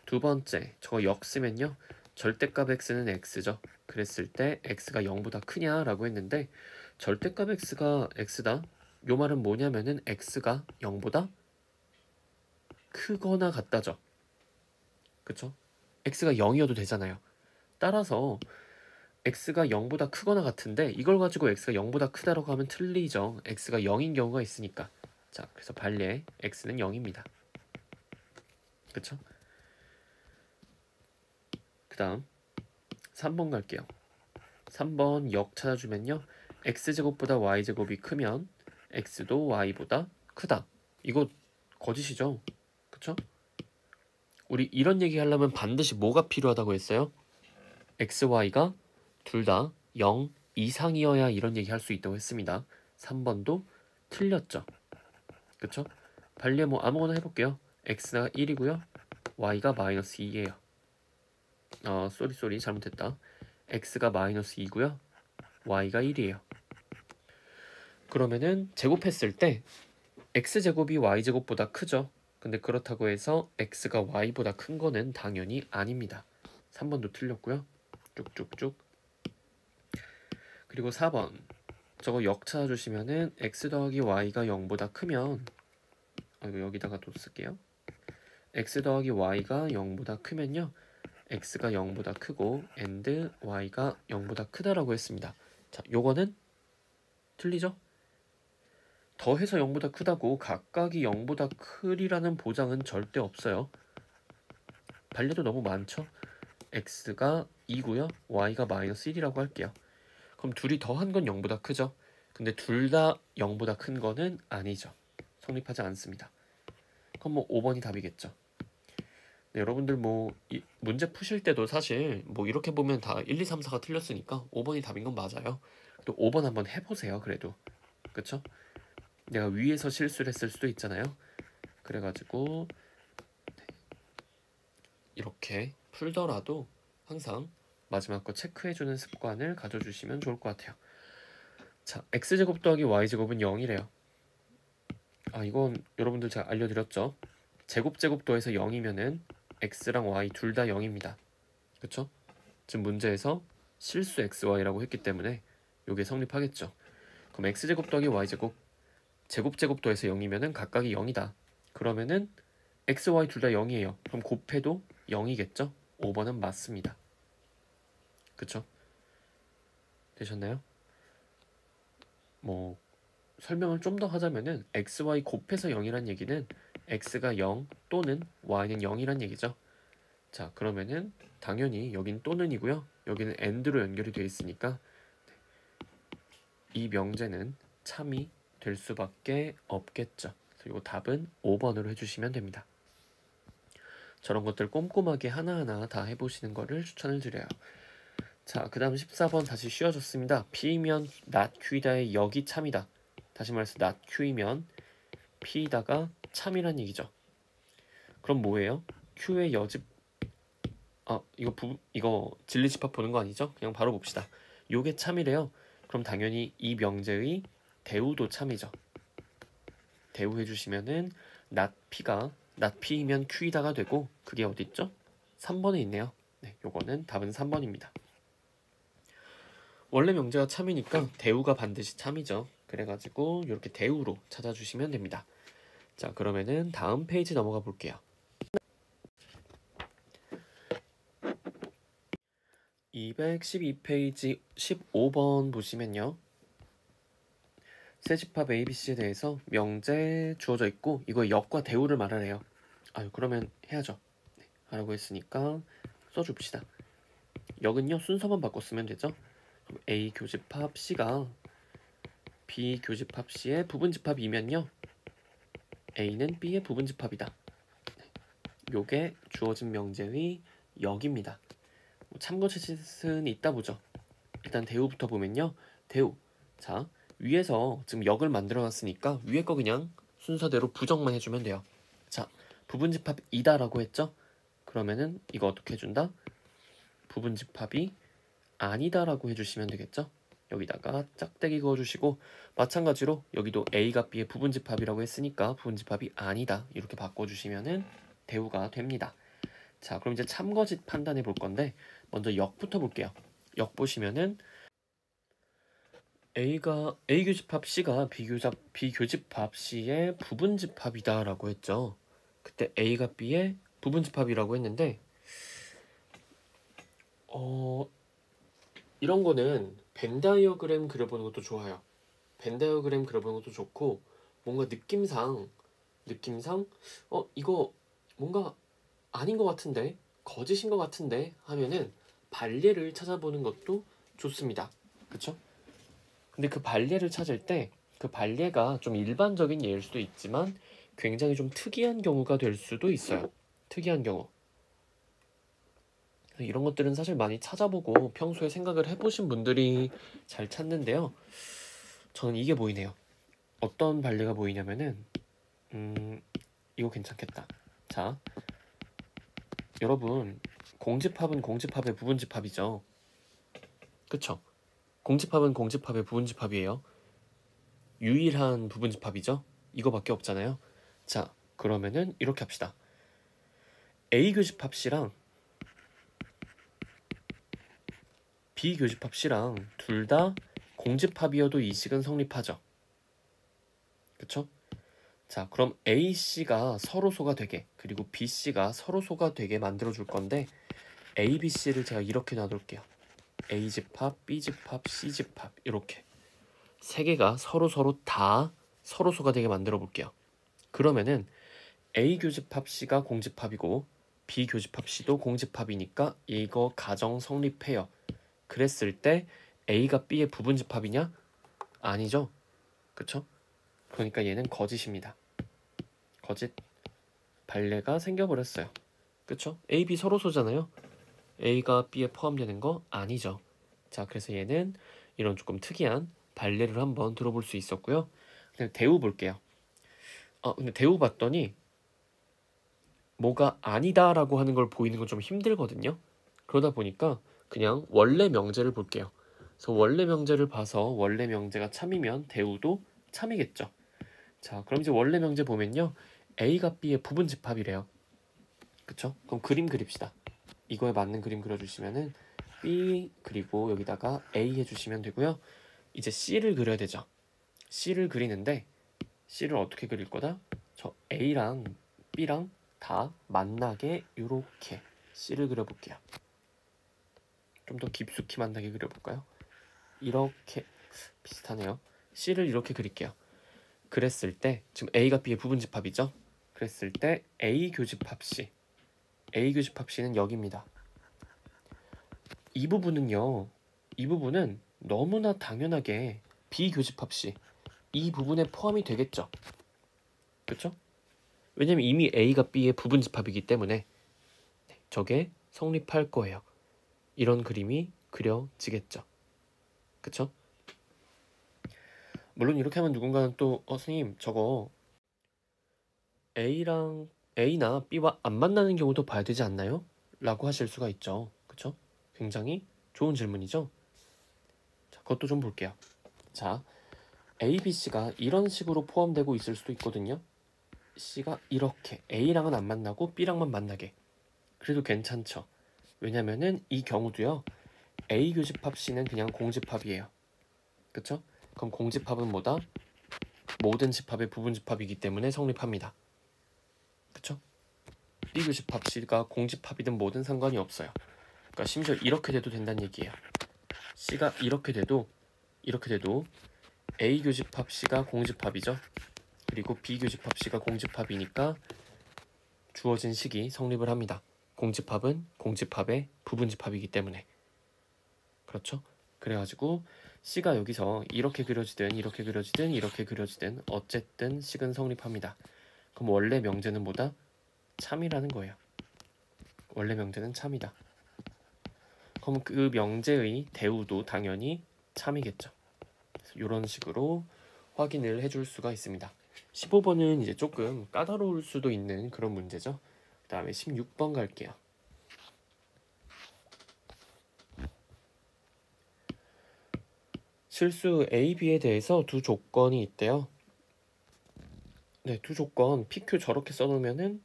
두 번째 저거 역 쓰면요. 절대값 x는 x죠. 그랬을 때 x가 0보다 크냐라고 했는데 절대값 x가 x다. 요 말은 뭐냐면은 x가 0보다 크거나 같다죠. 그쵸? x가 0이어도 되잖아요. 따라서 x가 0보다 크거나 같은데 이걸 가지고 x가 0보다 크다라고 하면 틀리죠. x가 0인 경우가 있으니까. 자, 그래서 반례 x는 0입니다. 그쵸? 그 다음 3번 갈게요. 3번 역 찾아주면요. x제곱보다 y제곱이 크면 x도 y보다 크다. 이거 거짓이죠? 그쵸? 우리 이런 얘기 하려면 반드시 뭐가 필요하다고 했어요? x, y가 둘 다 0 이상이어야 이런 얘기 할 수 있다고 했습니다. 3번도 틀렸죠. 그쵸? 발리에 뭐 아무거나 해볼게요. x가 1이고요. y가 마이너스 2예요. 쏘리 잘못했다. x가 마이너스 2고요. y가 1이에요. 그러면은 제곱했을 때 x제곱이 y제곱보다 크죠. 근데 그렇다고 해서 x가 y보다 큰 거는 당연히 아닙니다. 3번도 틀렸고요. 쭉쭉쭉. 그리고 4번 저거 역 찾아주시면은 x 더하기 y가 0보다 크면 여기다가 또 쓸게요. x 더하기 y가 0보다 크면요. x가 0보다 크고 and y가 0보다 크다라고 했습니다. 자, 요거는 틀리죠? 더해서 0보다 크다고 각각이 0보다 크리라는 보장은 절대 없어요. 반례도 너무 많죠? x가 2고요. y가 마이너스 1이라고 할게요. 그럼 둘이 더한 건 0보다 크죠? 근데 둘 다 0보다 큰 거는 아니죠. 성립하지 않습니다. 그럼 뭐 5번이 답이겠죠. 네, 여러분들 뭐 문제 푸실 때도 사실 뭐 이렇게 보면 다 1, 2, 3, 4가 틀렸으니까 5번이 답인 건 맞아요. 또 5번 한번 해보세요. 그래도 그쵸? 내가 위에서 실수를 했을 수도 있잖아요. 그래가지고 이렇게 풀더라도 항상 마지막 거 체크해주는 습관을 가져주시면 좋을 것 같아요. 자, x제곱 더하기 y제곱은 0이래요. 이건 여러분들 제가 알려드렸죠. 제곱 더해서 0이면은 x랑 y 둘 다 0입니다. 그쵸? 지금 문제에서 실수 xy라고 했기 때문에 이게 성립하겠죠. 그럼 x제곱 더하기 y제곱 제곱 더해서 0이면은 각각이 0이다. 그러면은 x, y 둘 다 0이에요. 그럼 곱해도 0이겠죠? 5번은 맞습니다. 그쵸? 되셨나요? 뭐 설명을 좀 더 하자면은 x, y 곱해서 0이란 얘기는 x가 0 또는 y는 0이란 얘기죠. 자, 그러면은 당연히 여긴 또는이고요. 여기는 and로 연결이 되어 있으니까 이 명제는 참이 될 수밖에 없겠죠. 그리고 답은 5번으로 해주시면 됩니다. 저런 것들 꼼꼼하게 하나하나 다 해보시는 거를 추천을 드려요. 자, 그 다음 14번 다시 쉬워졌습니다. P이면 not Q이다의 역이 참이다. 다시 말해서 not Q이면 P이다가 참이란 얘기죠. 그럼 뭐예요? Q의 여집 이거 진리집합 보는 거 아니죠? 그냥 바로 봅시다. 요게 참이래요. 그럼 당연히 이 명제의 대우도 참이죠. 대우 해주시면은 not P이면 Q이다가 되고 그게 어디 있죠? 3번에 있네요. 네, 요거는 답은 3번입니다. 원래 명제가 참이니까 대우가 반드시 참이죠. 그래가지고 이렇게 대우로 찾아주시면 됩니다. 자, 그러면은 다음 페이지 넘어가 볼게요. 212페이지 15번 보시면요. 세집합 ABC에 대해서 명제 주어져 있고 이거 역과 대우를 말하래요. 그러면 해야죠. 네, 하라고 했으니까 써줍시다. 역은요 순서만 바꿔 쓰면 되죠. 그럼 A 교집합 C가 B 교집합 C의 부분집합이면요 A는 B의 부분집합이다. 요게 주어진 명제의 역입니다. 참고짓은 있다 보죠. 일단 대우부터 보면요. 대우. 자, 위에서 지금 역을 만들어 놨으니까 위에 거 그냥 순서대로 부정만 해주면 돼요. 자, 부분집합이다 라고 했죠? 그러면은 이거 어떻게 해준다? 부분집합이 아니다 라고 해주시면 되겠죠? 여기다가 짝대기 그어주시고 마찬가지로 여기도 A가 B의 부분집합이라고 했으니까 부분집합이 아니다 이렇게 바꿔주시면은 대우가 됩니다. 자, 그럼 이제 참거짓 판단해 볼 건데 먼저 역부터 볼게요. 역 보시면은 A 교집합 C가 B 교집합 C의 부분집합이다 라고 했죠. 그때 A가 B의 부분집합이라고 했는데 이런 거는 벤 다이어그램 그려보는 것도 좋아요. 벤 다이어그램 그려보는 것도 좋고 뭔가 느낌상 이거 뭔가 아닌 것 같은데 거짓인 것 같은데 하면은 발례를 찾아보는 것도 좋습니다. 그쵸? 근데 그 발례를 찾을 때 그 발례가 좀 일반적인 예일 수도 있지만 굉장히 좀 특이한 경우가 될 수도 있어요. 특이한 경우. 이런 것들은 사실 많이 찾아보고 평소에 생각을 해보신 분들이 잘 찾는데요. 저는 이게 보이네요. 어떤 발례가 보이냐면은 이거 괜찮겠다. 자, 여러분 공집합은 공집합의 부분집합이죠. 그쵸? 공집합은 공집합의 부분집합이에요. 유일한 부분집합이죠. 이거밖에 없잖아요. 자, 그러면은 이렇게 합시다. A 교집합 C랑 B 교집합 C랑 둘 다 공집합이어도 이 식은 성립하죠. 그쵸? 자, 그럼 AC가 서로소가 되게 그리고 BC가 서로소가 되게 만들어줄 건데 A, B, C를 제가 이렇게 놔둘게요. A집합, B집합, C집합 이렇게 세 개가 서로 다 서로소가 되게 만들어 볼게요. 그러면은 A 교집합 C가 공집합이고 B 교집합 C도 공집합이니까 이거 가정 성립해요. 그랬을 때 A가 B의 부분집합이냐? 아니죠. 그쵸? 그러니까 얘는 거짓입니다. 거짓. 발레가 생겨버렸어요. 그쵸? A, B 서로소잖아요. A가 B에 포함되는 거 아니죠. 자, 그래서 얘는 이런 조금 특이한 발레를 한번 들어볼 수 있었고요. 그냥 대우 볼게요. 근데 대우 봤더니 뭐가 아니다라고 하는 걸 보이는 건 좀 힘들거든요. 그러다 보니까 그냥 원래 명제를 볼게요. 그래서 원래 명제를 봐서 원래 명제가 참이면 대우도 참이겠죠. 자, 그럼 이제 원래 명제 보면요. A가 B의 부분집합이래요. 그쵸? 그럼 그림 그립시다. 이거에 맞는 그림 그려주시면은 B 그리고 여기다가 A 해주시면 되고요. 이제 C를 그려야 되죠. C를 그리는데 C를 어떻게 그릴 거다? 저 A랑 B랑 다 만나게 이렇게 C를 그려볼게요. 좀 더 깊숙이 만나게 그려볼까요? 이렇게 비슷하네요. C를 이렇게 그릴게요. 그랬을 때 지금 A가 B의 부분집합이죠? 그랬을 때 A 교집합 C A 교집합 C는 여기입니다. 이 부분은요. 이 부분은 너무나 당연하게 B 교집합 C 이 부분에 포함이 되겠죠. 그쵸? 왜냐면 이미 A가 B의 부분집합이기 때문에 저게 성립할 거예요. 이런 그림이 그려지겠죠. 그쵸? 물론 이렇게 하면 누군가는 또 선생님 저거 A나 B와 안 만나는 경우도 봐야 되지 않나요? 라고 하실 수가 있죠. 그쵸? 굉장히 좋은 질문이죠. 자, 그것도 좀 볼게요. 자, A, B, C가 이런 식으로 포함되고 있을 수도 있거든요. C가 이렇게 A랑은 안 만나고 B랑만 만나게. 그래도 괜찮죠. 왜냐면은 이 경우도요. A 교집합 C는 그냥 공집합이에요. 그쵸? 그럼 공집합은 뭐다? 모든 집합의 부분집합이기 때문에 성립합니다. 그쵸? B 교집합 C가 공집합이든 뭐든 상관이 없어요. 그러니까 심지어 이렇게 돼도 된다는 얘기예요. C가 이렇게 돼도 A 교집합 C가 공집합이죠. 그리고 B 교집합 C가 공집합이니까 주어진 식이 성립을 합니다. 공집합은 공집합의 부분집합이기 때문에. 그렇죠? 그래가지고 C가 여기서 이렇게 그려지든 이렇게 그려지든 이렇게 그려지든 어쨌든 식은 성립합니다. 그럼 원래 명제는 뭐다? 참이라는 거예요. 원래 명제는 참이다. 그럼 그 명제의 대우도 당연히 참이겠죠. 이런 식으로 확인을 해줄 수가 있습니다. 15번은 이제 조금 까다로울 수도 있는 그런 문제죠. 그 다음에 16번 갈게요. 실수 A, B에 대해서 두 조건이 있대요. 네, 두 조건 PQ 저렇게 써놓으면은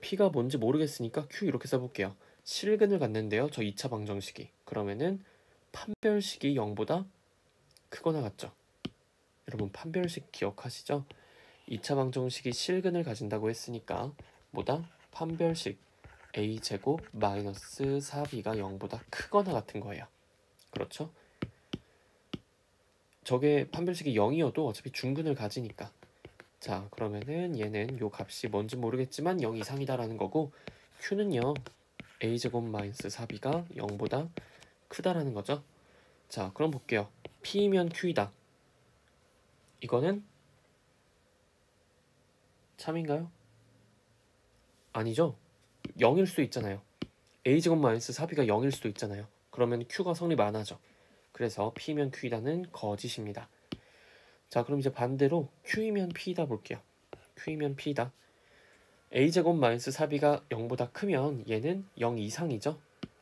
P가 뭔지 모르겠으니까 Q 이렇게 써볼게요. 실근을 갖는데요. 저 2차 방정식이. 그러면은 판별식이 0보다 크거나 같죠. 여러분 판별식 기억하시죠? 2차 방정식이 실근을 가진다고 했으니까 뭐다? 판별식 a제곱 마이너스 4b가 0보다 크거나 같은 거예요. 그렇죠? 저게 판별식이 0이어도 어차피 중근을 가지니까. 자, 그러면은 얘는 요 값이 뭔지 모르겠지만 0 이상이다라는 거고, q는요 a제곱 마이너스 4b가 0보다 크다라는 거죠. 자, 그럼 볼게요. p면 q이다. 이거는 참인가요? 아니죠. 0일 수도 있잖아요. a제곱 마이너스 4b가 0일 수도 있잖아요. 그러면 q가 성립 안 하죠. 그래서 p면 q이다는 거짓입니다. 자, 그럼 이제 반대로 q이면 p이다 볼게요. q이면 p이다. a제곱 마이너스 4b가 0보다 크면 얘는 0 이상이죠.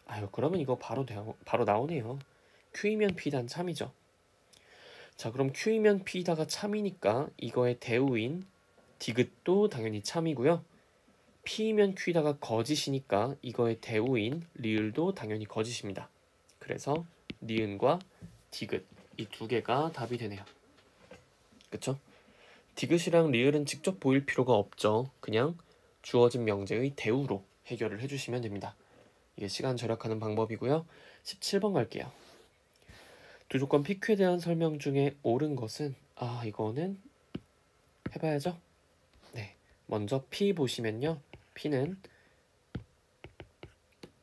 아유, 그러면 이거 바로 나오네요. q이면 p단 참이죠. 자, 그럼 q이면 p다가 참이니까 이거의 대우인 디귿도 당연히 참이고요. p면 q다가 거짓이니까 이거의 대우인 리을도 당연히 거짓입니다. 그래서 니은과 디귿 이 두 개가 답이 되네요. 그쵸? 디귿이랑 리을은 직접 보일 필요가 없죠. 그냥 주어진 명제의 대우로 해결을 해주시면 됩니다. 이게 시간 절약하는 방법이고요. 17번 갈게요. 두 조건 PQ에 대한 설명 중에 옳은 것은 이거는 해봐야죠. 네, 먼저 P 보시면요. P는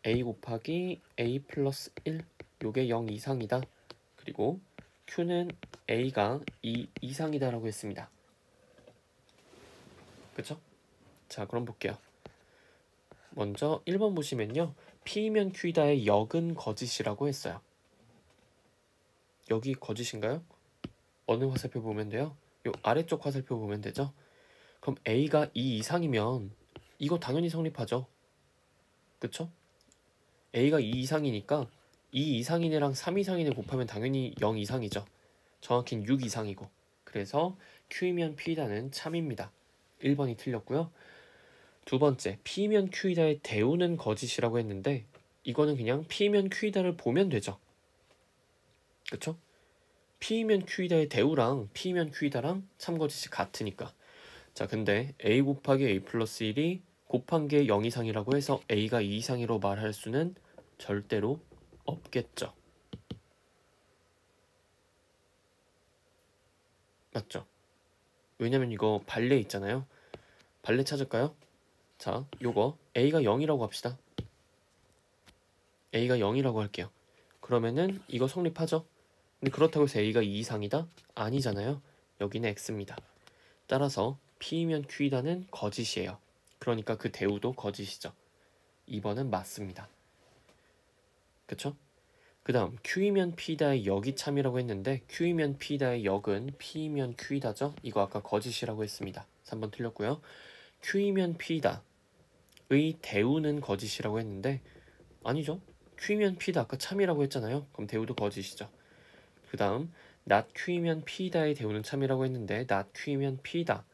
A 곱하기 A 플러스 1 요게 0 이상이다. 그리고 Q는 A가 2 이상이다 라고 했습니다. 그쵸? 자, 그럼 볼게요. 먼저 1번 보시면요. P면 Q다의 역은 거짓이라고 했어요. 여기 거짓인가요? 어느 화살표 보면 돼요? 요 아래쪽 화살표 보면 되죠? 그럼 A가 2 이상이면 이거 당연히 성립하죠. 그쵸? A가 2 이상이니까 2 이상인애랑 3 이상인애 곱하면 당연히 0 이상이죠. 정확히는 6 이상이고. 그래서 Q이면 P다는 참입니다. 1번이 틀렸고요. 두 번째, P면 Q이다의 대우는 거짓이라고 했는데 이거는 그냥 P면 Q이다를 보면 되죠. 그쵸? P면 Q이다의 대우랑 P면 Q이다랑 참거짓이 같으니까. 자, 근데 A 곱하기 A 플러스 1이 곱한 게 0 이상이라고 해서 A가 2 이상이라고 말할 수는 절대로 없겠죠. 맞죠? 왜냐면 이거 발레 있잖아요. 발레 찾을까요? 자, 요거 A가 0이라고 합시다. A가 0이라고 할게요. 그러면은 이거 성립하죠? 근데 그렇다고 해서 A가 2 이상이다? 아니잖아요. 여기는 X입니다. 따라서 P면 Q이다는 거짓이에요. 그러니까 그 대우도 거짓이죠. 2번은 맞습니다. 그쵸? 그 다음 Q이면 P다의 역이 참이라고 했는데 Q이면 P다의 역은 P면 Q이다죠? 이거 아까 거짓이라고 했습니다. 3번 틀렸고요. Q이면 P다의 대우는 거짓이라고 했는데 아니죠? Q이면 P다 아까 참이라고 했잖아요. 그럼 대우도 거짓이죠. 그 다음 not Q이면 P다의 대우는 참이라고 했는데 not Q이면 P다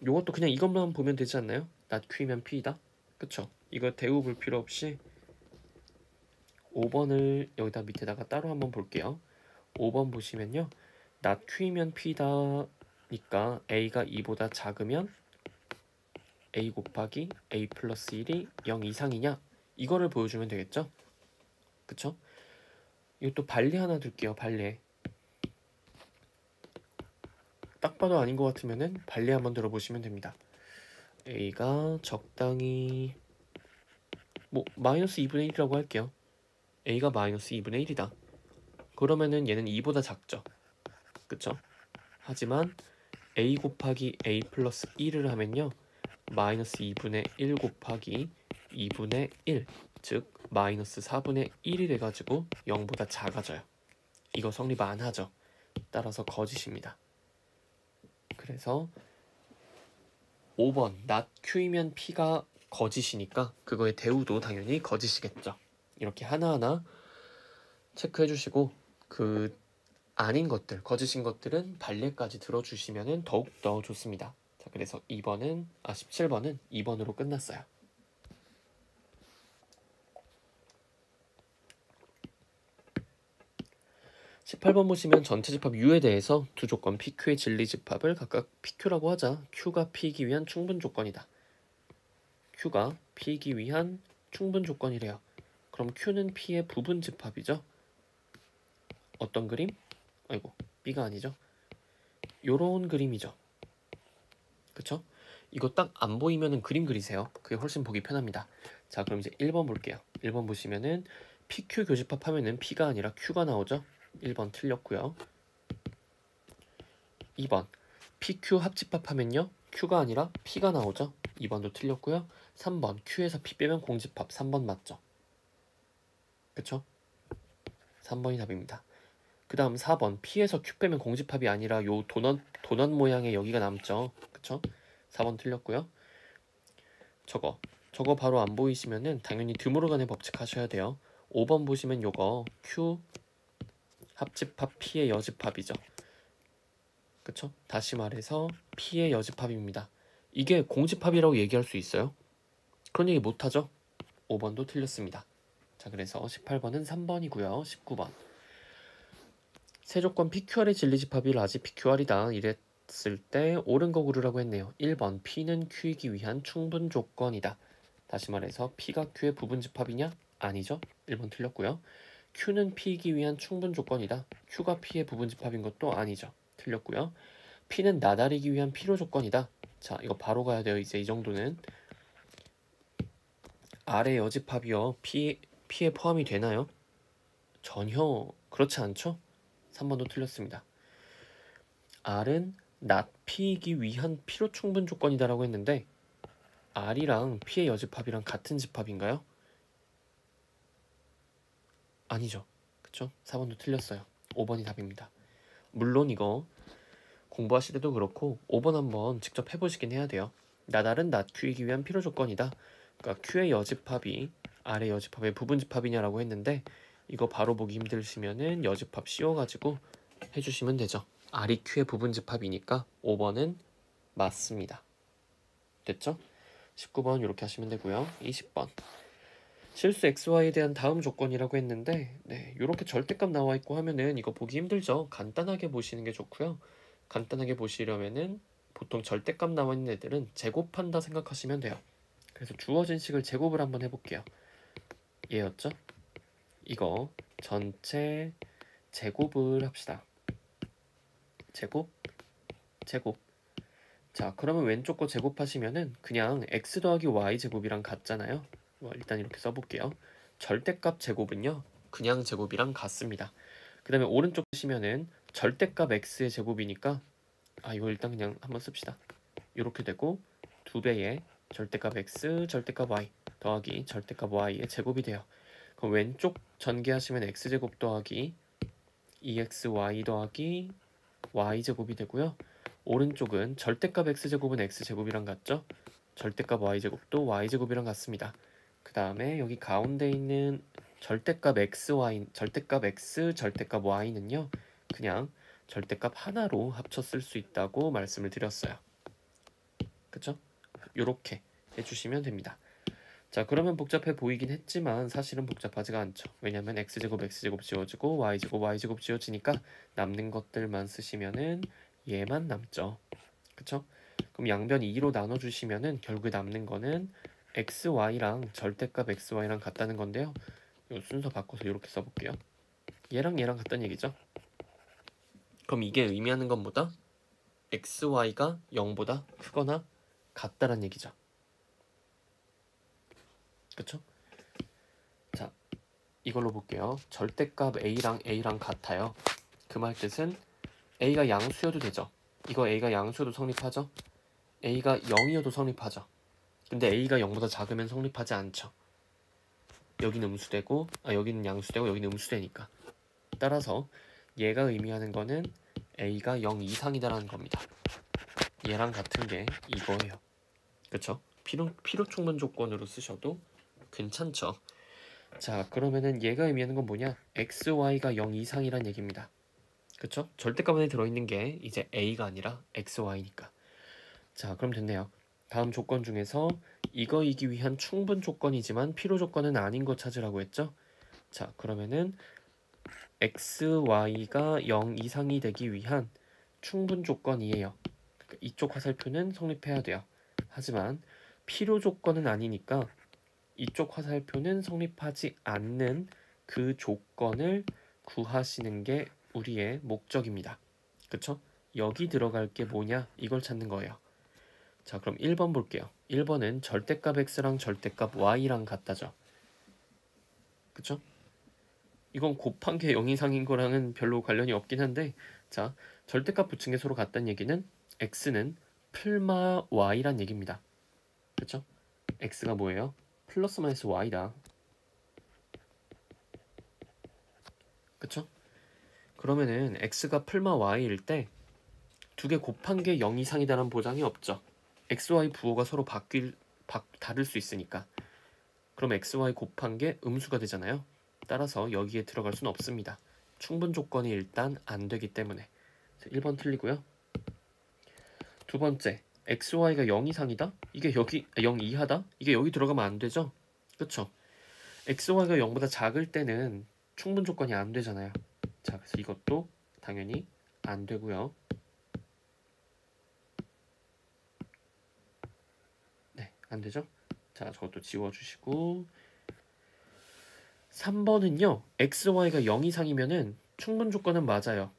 요것도 그냥 이것만 보면 되지 않나요? not Q이면 P다 그쵸? 이거 대우 볼 필요 없이 5번을 여기다 밑에다가 따로 한번 볼게요. 5번 보시면요. not Q이면 P다니까 A가 2보다 작으면 A 곱하기 A 플러스 1이 0 이상이냐? 이거를 보여주면 되겠죠? 그쵸? 이것도 발레 하나 둘게요. 발레. 딱 봐도 아닌 것 같으면은 발레 한번 들어보시면 됩니다. A가 적당히 마이너스 2분의 1이라고 할게요. A가 마이너스 2분의 1이다. 그러면은 얘는 2보다 작죠. 그쵸? 하지만 A 곱하기 A 플러스 1을 하면요. 마이너스 2분의 1 곱하기 2분의 1, 즉 마이너스 4분의 1이 돼가지고 0보다 작아져요. 이거 성립 안 하죠. 따라서 거짓입니다. 그래서 5번 not Q이면 P가 거짓이니까 그거의 대우도 당연히 거짓이겠죠. 이렇게 하나하나 체크해 주시고 그 아닌 것들, 거짓인 것들은 발레까지 들어주시면 더욱더 좋습니다. 자, 그래서 17번은 2번으로 끝났어요. 18번 보시면 전체 집합 U에 대해서 두 조건 PQ의 진리 집합을 각각 PQ라고 하자. Q가 P이기 위한 충분 조건이다. Q가 P이기 위한 충분 조건이래요. 그럼 Q는 P의 부분 집합이죠. 어떤 그림? 아이고, B가 아니죠. 요런 그림이죠. 그쵸? 이거 딱 안 보이면은 그림 그리세요. 그게 훨씬 보기 편합니다. 자, 그럼 이제 1번 볼게요. 1번 보시면은 PQ 교집합 하면은 P가 아니라 Q가 나오죠. 1번 틀렸고요. 2번 PQ 합집합 하면요. Q가 아니라 P가 나오죠. 2번도 틀렸고요. 3번 Q에서 P 빼면 공집합. 3번 맞죠? 그쵸? 3번이 답입니다. 그 다음 4번 P에서 Q 빼면 공집합이 아니라 요 도넛 모양의 여기가 남죠. 그쵸? 4번 틀렸고요. 저거 바로 안 보이시면은 당연히 드모르간의 법칙 하셔야 돼요. 5번 보시면 요거 Q 합집합 P의 여집합이죠. 그쵸? 다시 말해서 P의 여집합입니다. 이게 공집합이라고 얘기할 수 있어요? 그런 얘기 못하죠? 5번도 틀렸습니다. 자, 그래서 18번은 3번이고요. 19번 세조건 PQR의 진리집합이 라지 PQR이다 이랬을 때 옳은 거 고르라고 했네요. 1번 P는 Q이기 위한 충분 조건이다. 다시 말해서 P가 Q의 부분 집합이냐? 아니죠. 1번 틀렸고요. Q는 P이기 위한 충분 조건이다. Q가 P의 부분 집합인 것도 아니죠. 틀렸고요. P는 나다리기 위한 필요 조건이다. 자, 이거 바로 가야 돼요. 이제 이 정도는 R의 여집합이요. P에 포함이 되나요? 전혀 그렇지 않죠? 3번도 틀렸습니다. R은 not P이기 위한 필요 충분 조건이다라고 했는데 R이랑 P의 여집합이랑 같은 집합인가요? 아니죠. 그쵸? 4번도 틀렸어요. 5번이 답입니다. 물론 이거 공부하실 때도 그렇고 5번 한번 직접 해보시긴 해야 돼요. 나달은 not Q이기 위한 필요 조건이다. 그러니까 Q의 여집합이 R의 여집합의 부분 집합이냐라고 했는데 이거 바로 보기 힘드시면은 여집합 씌워가지고 해주시면 되죠. R이 Q의 부분 집합이니까 5번은 맞습니다. 됐죠? 19번 이렇게 하시면 되고요. 20번 실수 xy에 대한 다음 조건이라고 했는데 네, 이렇게 절대값 나와 있고 하면은 이거 보기 힘들죠. 간단하게 보시는 게 좋고요. 간단하게 보시려면은 보통 절대값 나와 있는 애들은 제곱한다 생각하시면 돼요. 그래서 주어진 식을 제곱을 한번 해볼게요. 얘였죠? 이거 전체 제곱을 합시다. 제곱. 자, 그러면 왼쪽 거 제곱하시면은 그냥 x 더하기 y 제곱이랑 같잖아요. 일단 이렇게 써볼게요. 절대값 제곱은요, 그냥 제곱이랑 같습니다. 그 다음에 오른쪽 보시면은 절대값 x의 제곱이니까 이거 일단 그냥 한번 씁시다. 이렇게 되고 2배의 절대값 x, 절대값 y 더하기 절대값 y의 제곱이 돼요. 그럼 왼쪽 전개하시면 x제곱 더하기 2xy 더하기 y제곱이 되고요. 오른쪽은 절대값 x제곱은 x제곱이랑 같죠? 절대값 y제곱도 y제곱이랑 같습니다. 그 다음에 여기 가운데 있는 절대값 xy, 절대값 x, 절대값 y는요. 그냥 절대값 하나로 합쳐 쓸 수 있다고 말씀을 드렸어요. 그쵸? 요렇게 해주시면 됩니다. 자, 그러면 복잡해 보이긴 했지만 사실은 복잡하지가 않죠. 왜냐면 x제곱 지워지고 y제곱 지워지니까 남는 것들만 쓰시면은 얘만 남죠. 그쵸? 그럼 양변 2로 나눠주시면은 결국에 남는 거는 xy랑 절대값 xy랑 같다는 건데요. 이 순서 바꿔서 이렇게 써볼게요. 얘랑 같다는 얘기죠. 그럼 이게 의미하는 건 뭐다? xy가 0보다 크거나 같다란 얘기죠. 그쵸? 자, 이걸로 볼게요. 절대값 a랑 같아요. 그 말 뜻은 a가 양수여도 되죠. 이거 a가 양수여도 성립하죠. a가 0이어도 성립하죠. 근데 a가 0보다 작으면 성립하지 않죠. 여기는 음수되고 여기는 양수되고 여기는 음수되니까. 따라서 얘가 의미하는 거는 a가 0 이상이다라는 겁니다. 얘랑 같은 게 이거예요. 그쵸? 필요 충분 조건으로 쓰셔도 괜찮죠. 자, 그러면은 얘가 의미하는 건 뭐냐? xy가 0 이상이란 얘기입니다. 그쵸? 절대값 안에 들어있는 게 이제 a가 아니라 xy니까. 자, 그럼 됐네요. 다음 조건 중에서 이거이기 위한 충분 조건이지만 필요 조건은 아닌 거 찾으라고 했죠? 자, 그러면은 xy가 0 이상이 되기 위한 충분 조건이에요. 그러니까 이쪽 화살표는 성립해야 돼요. 하지만 필요 조건은 아니니까 이쪽 화살표는 성립하지 않는 그 조건을 구하시는 게 우리의 목적입니다. 그쵸? 여기 들어갈 게 뭐냐? 이걸 찾는 거예요. 자, 그럼 1번 볼게요. 1번은 절대값 x랑 절대값 y랑 같다죠. 그쵸? 이건 곱한 게 0 이상인 거랑은 별로 관련이 없긴 한데, 자, 절대값 붙인 게 서로 같다는 얘기는 x는 풀마 y란 얘기입니다. 그쵸? x가 뭐예요? 플러스 마이너스 y다. 그쵸? 그러면은 x가 풀마 y일 때 두 개 곱한 게 0 이상이다라는 보장이 없죠. x, y 부호가 서로 다를 수 있으니까. 그럼 x, y 곱한 게 음수가 되잖아요. 따라서 여기에 들어갈 수는 없습니다. 충분 조건이 일단 안 되기 때문에. 1번 틀리고요. 두 번째, x, y가 0 이상이다? 이게 여기 0 이하다? 이게 여기 들어가면 안 되죠? 그쵸? x, y가 0보다 작을 때는 충분 조건이 안 되잖아요. 자, 그래서 이것도 당연히 안 되고요. 네, 안 되죠? 자, 저것도 지워주시고 3번은요. x, y가 0 이상이면은 충분 조건은 맞아요.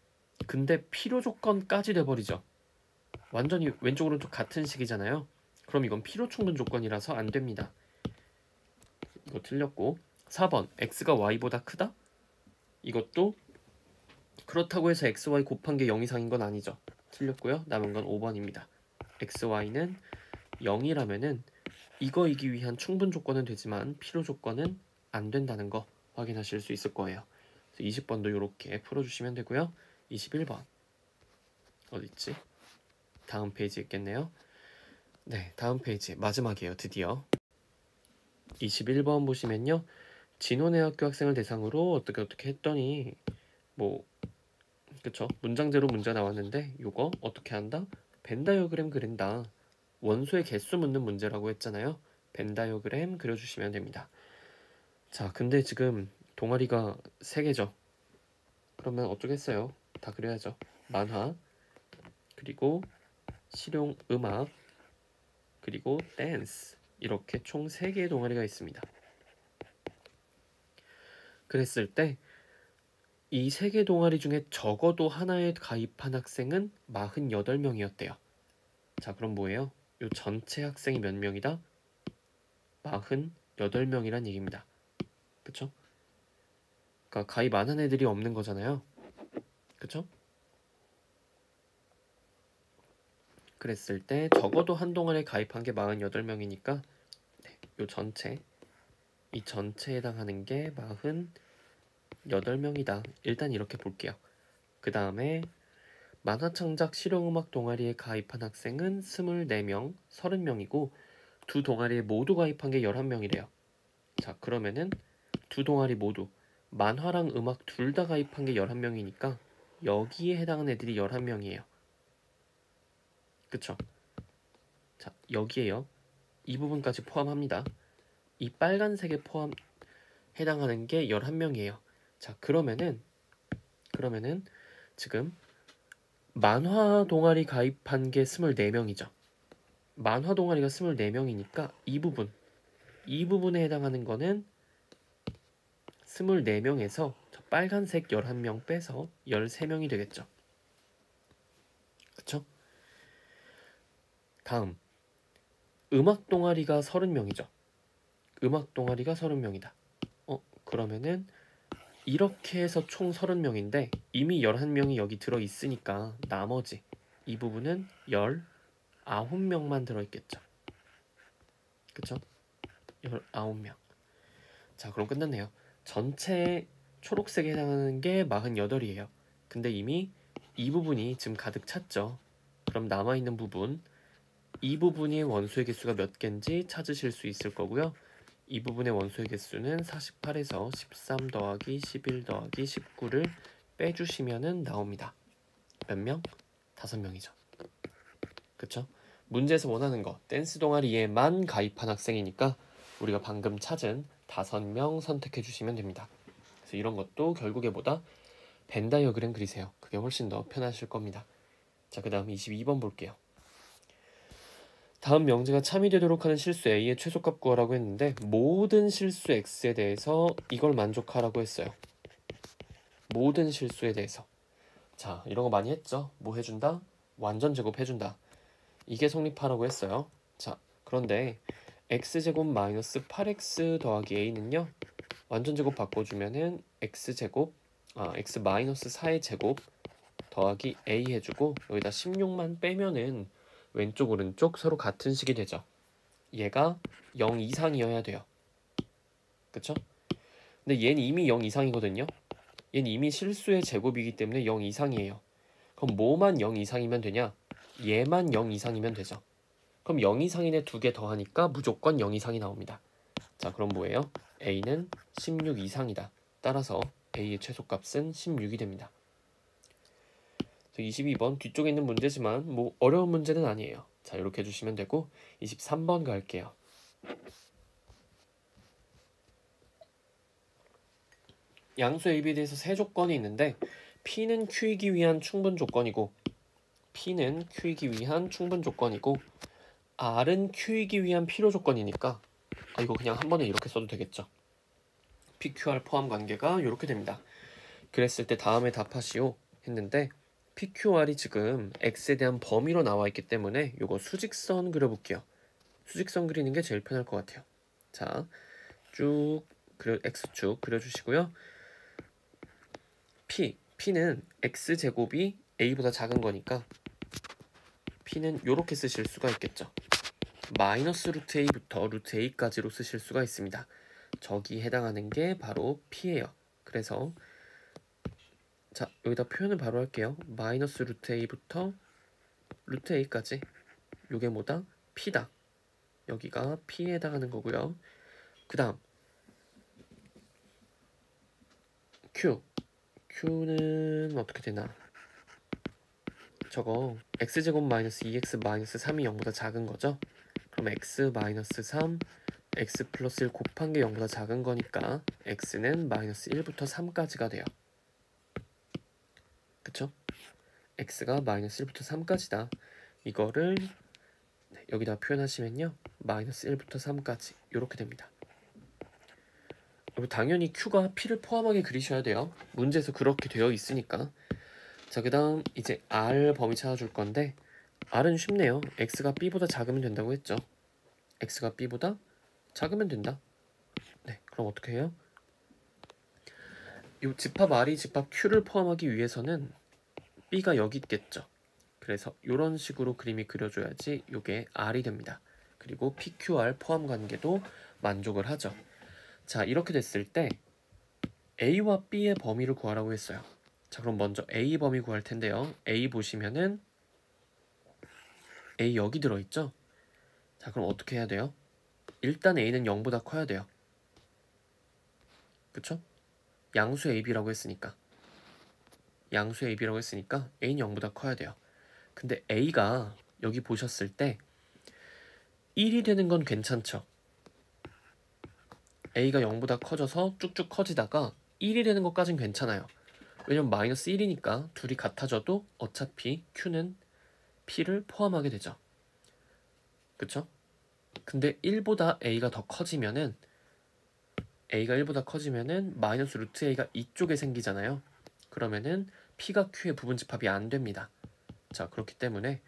근데 필요 조건까지 돼버리죠. 완전히 왼쪽 오른쪽 같은 식이잖아요. 그럼 이건 필요 충분 조건이라서 안 됩니다. 이거 틀렸고 4번 x가 y보다 크다? 이것도 그렇다고 해서 x, y 곱한 게 0 이상인 건 아니죠. 틀렸고요. 남은 건 5번입니다. x, y는 0이라면은 이거이기 위한 충분 조건은 되지만 필요 조건은 안 된다는 거 확인하실 수 있을 거예요. 20번도 이렇게 풀어주시면 되고요. 21번 어딨지? 다음 페이지 있겠네요. 네, 다음 페이지 마지막이에요. 드디어 21번 보시면요. 진원외학교 학생을 대상으로 어떻게 했더니 뭐 그쵸? 문장제로 문제 나왔는데 이거 어떻게 한다? 벤 다이어그램 그린다. 원소의 개수 묻는 문제라고 했잖아요. 벤 다이어그램 그려주시면 됩니다. 자, 근데 지금 동아리가 3개죠. 그러면 어쩌겠어요? 다 그려야죠. 만화, 그리고 실용 음악, 그리고 댄스 이렇게 총 3개의 동아리가 있습니다. 그랬을 때 이 3개 동아리 중에 적어도 하나에 가입한 학생은 48명이었대요. 자, 그럼 뭐예요? 이 전체 학생이 몇 명이다? 48명이란 얘기입니다. 그쵸? 그러니까 가입 안 한 애들이 없는 거잖아요. 그쵸? 그랬을 때 적어도 한 동아리에 가입한 게 48명이니까 네, 요 전체 이 전체에 해당하는 게 48명이다. 일단 이렇게 볼게요. 그 다음에 만화창작 실용음악 동아리에 가입한 학생은 24명, 30명이고 두 동아리에 모두 가입한 게 11명이래요. 자, 그러면은 두 동아리 모두 만화랑 음악 둘 다 가입한 게 11명이니까 여기에 해당하는 애들이 11명이에요. 그쵸? 자, 여기에요. 이 부분까지 포함합니다. 이 빨간색에 해당하는 게 11명이에요. 자, 그러면은 지금 만화 동아리 가입한 게 24명이죠. 만화 동아리가 24명이니까 이 부분에 해당하는 거는 24명에서 저 빨간색 11명 빼서 13명이 되겠죠. 그쵸? 다음 음악 동아리가 30명이죠. 음악 동아리가 30명이다. 그러면은 이렇게 해서 총 30명인데 이미 11명이 여기 들어있으니까 나머지 이 부분은 19명만 들어있겠죠. 그쵸? 19명. 자, 그럼 끝났네요. 전체 초록색에 해당하는 게 48이에요. 근데 이미 이 부분이 지금 가득 찼죠. 그럼 남아있는 부분 이 부분이 원소의 개수가 몇 개인지 찾으실 수 있을 거고요. 이 부분의 원소의 개수는 48에서 13 더하기 11 더하기 19를 빼주시면은 나옵니다. 몇 명? 5명이죠. 그쵸? 문제에서 원하는 거 댄스 동아리에만 가입한 학생이니까 우리가 방금 찾은 5명 선택해 주시면 됩니다. 그래서 이런 것도 결국에 뭐다? 벤 다이어그램 그리세요. 그게 훨씬 더 편하실 겁니다. 자, 그 다음 22번 볼게요. 다음 명제가 참이되도록 하는 실수 a의 최소값 구하라고 했는데 모든 실수 x에 대해서 이걸 만족하라고 했어요. 모든 실수에 대해서. 자, 이런 거 많이 했죠. 뭐 해준다? 완전 제곱 해준다. 이게 성립하라고 했어요. 자, 그런데 x제곱 마이너스 8x 더하기 a는요. 완전 제곱 바꿔주면은 x제곱 x 마이너스 4의 제곱 더하기 a 해주고 여기다 16만 빼면은 왼쪽 오른쪽 서로 같은 식이 되죠. 얘가 0 이상이어야 돼요. 그쵸? 근데 얘는 이미 0 이상이거든요. 얘는 이미 실수의 제곱이기 때문에 0 이상이에요. 그럼 뭐만 0 이상이면 되냐? 얘만 0 이상이면 되죠. 그럼 0 이상인 애 두 개 더하니까 무조건 0 이상이 나옵니다. 자, 그럼 뭐예요? a는 16 이상이다. 따라서 a의 최소값은 16이 됩니다. 22번 뒤쪽에 있는 문제지만 뭐 어려운 문제는 아니에요. 자, 이렇게 해주시면 되고 23번 갈게요. 양수 AB에 대해서 세 조건이 있는데 P는 Q이기 위한 충분 조건이고 P는 Q이기 위한 충분 조건이고 R은 Q이기 위한 필요 조건이니까 이거 그냥 한 번에 이렇게 써도 되겠죠. PQR 포함 관계가 이렇게 됩니다. 그랬을 때 다음에 답하시오 했는데 PQR이 지금 X에 대한 범위로 나와 있기 때문에 이거 수직선 그려볼게요. 수직선 그리는 게 제일 편할 것 같아요. 자, 쭉 X축 그려주시고요. P는 X제곱이 A보다 작은 거니까 P는 이렇게 쓰실 수가 있겠죠. 마이너스 루트 A부터 루트 A까지로 쓰실 수가 있습니다. 저기 해당하는 게 바로 P예요. 그래서 자, 여기다 표현을 바로 할게요. 마이너스 루트 A부터 루트 A까지 요게 뭐다? P다. 여기가 P에 해당하는 거고요. 그 다음 Q는 어떻게 되나? 저거 x제곱 마이너스 2x 마이너스 3이 0보다 작은 거죠? 그럼 x 마이너스 3 x 플러스 1 곱한 게 0보다 작은 거니까 x는 마이너스 1부터 3까지가 돼요. 그쵸? x가 마이너스 1부터 3까지다. 이거를 여기다 표현하시면요. 마이너스 1부터 3까지 이렇게 됩니다. 당연히 q가 p를 포함하게 그리셔야 돼요. 문제에서 그렇게 되어 있으니까. 자, 그 다음 이제 R 범위 찾아줄 건데 R은 쉽네요. X가 B보다 작으면 된다고 했죠. X가 B보다 작으면 된다. 네, 그럼 어떻게 해요? 이 집합 R이 집합 Q를 포함하기 위해서는 B가 여기 있겠죠. 그래서 이런 식으로 그림이 그려줘야지 이게 R이 됩니다. 그리고 PQR 포함 관계도 만족을 하죠. 자, 이렇게 됐을 때 A와 B의 범위를 구하라고 했어요. 자, 그럼 먼저 A 범위 구할 텐데요. A 보시면은 A 여기 들어있죠? 자, 그럼 어떻게 해야 돼요? 일단 A는 0보다 커야 돼요. 그쵸? 양수 AB라고 했으니까. 양수 AB라고 했으니까 A는 0보다 커야 돼요. 근데 A가 여기 보셨을 때 1이 되는 건 괜찮죠? A가 0보다 커져서 쭉쭉 커지다가 1이 되는 것까진 괜찮아요. 왜냐면 마이너스 1이니까 둘이 같아져도 어차피 Q는 P를 포함하게 되죠. 그쵸? 근데 1보다 A가 더 커지면은 A가 1보다 커지면은 마이너스 루트 A가 이쪽에 생기잖아요. 그러면은 P가 Q의 부분집합이 안 됩니다. 자, 그렇기 때문에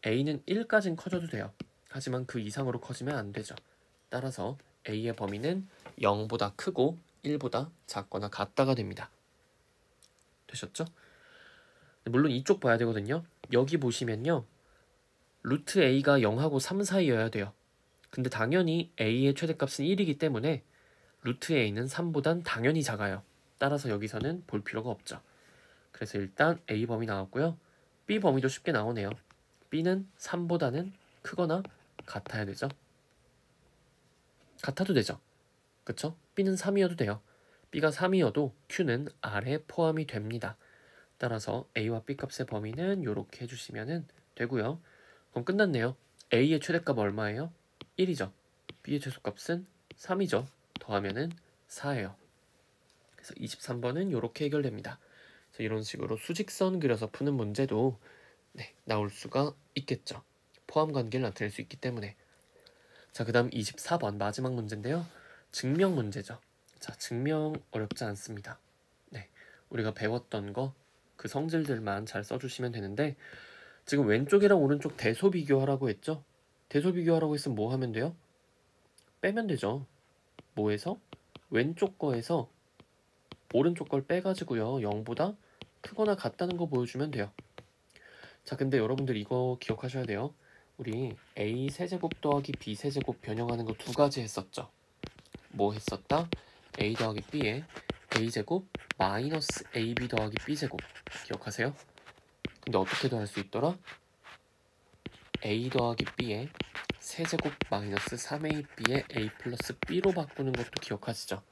A는 1까진 커져도 돼요. 하지만 그 이상으로 커지면 안 되죠. 따라서 A의 범위는 0보다 크고 1보다 작거나 같다가 됩니다. 되셨죠? 물론 이쪽 봐야 되거든요. 여기 보시면요. 루트 A가 0하고 3 사이여야 돼요. 근데 당연히 A의 최대값은 1이기 때문에 루트 A는 3보단 당연히 작아요. 따라서 여기서는 볼 필요가 없죠. 그래서 일단 A 범위 나왔고요. B 범위도 쉽게 나오네요. B는 3보다는 크거나 같아야 되죠. 같아도 되죠. 그쵸? B는 3이어도 돼요. B가 3이어도 Q는 R에 포함이 됩니다. 따라서 A와 B 값의 범위는 이렇게 해주시면 되고요. 그럼 끝났네요. A의 최대값 얼마예요? 1이죠. B의 최소값은 3이죠. 더하면은 4예요. 그래서 23번은 이렇게 해결됩니다. 그래서 이런 식으로 수직선 그려서 푸는 문제도 네, 나올 수가 있겠죠. 포함 관계를 나타낼 수 있기 때문에. 자, 그 다음 24번 마지막 문제인데요. 증명 문제죠. 자, 증명 어렵지 않습니다. 네, 우리가 배웠던 거 그 성질들만 잘 써주시면 되는데, 지금 왼쪽이랑 오른쪽 대소 비교하라고 했죠? 대소 비교하라고 했으면 뭐 하면 돼요? 빼면 되죠. 뭐에서? 왼쪽 거에서 오른쪽 걸 빼가지고요. 0보다 크거나 같다는 거 보여주면 돼요. 자, 근데 여러분들 이거 기억하셔야 돼요. 우리 a 세제곱 더하기 b 세제곱 변형하는 거 두 가지 했었죠. 뭐 했었다? a 더하기 b에 a제곱 마이너스 ab 더하기 b제곱 기억하세요? 근데 어떻게도 할 수 있더라? a 더하기 b에 세제곱 마이너스 3ab에 a 플러스 b로 바꾸는 것도 기억하시죠?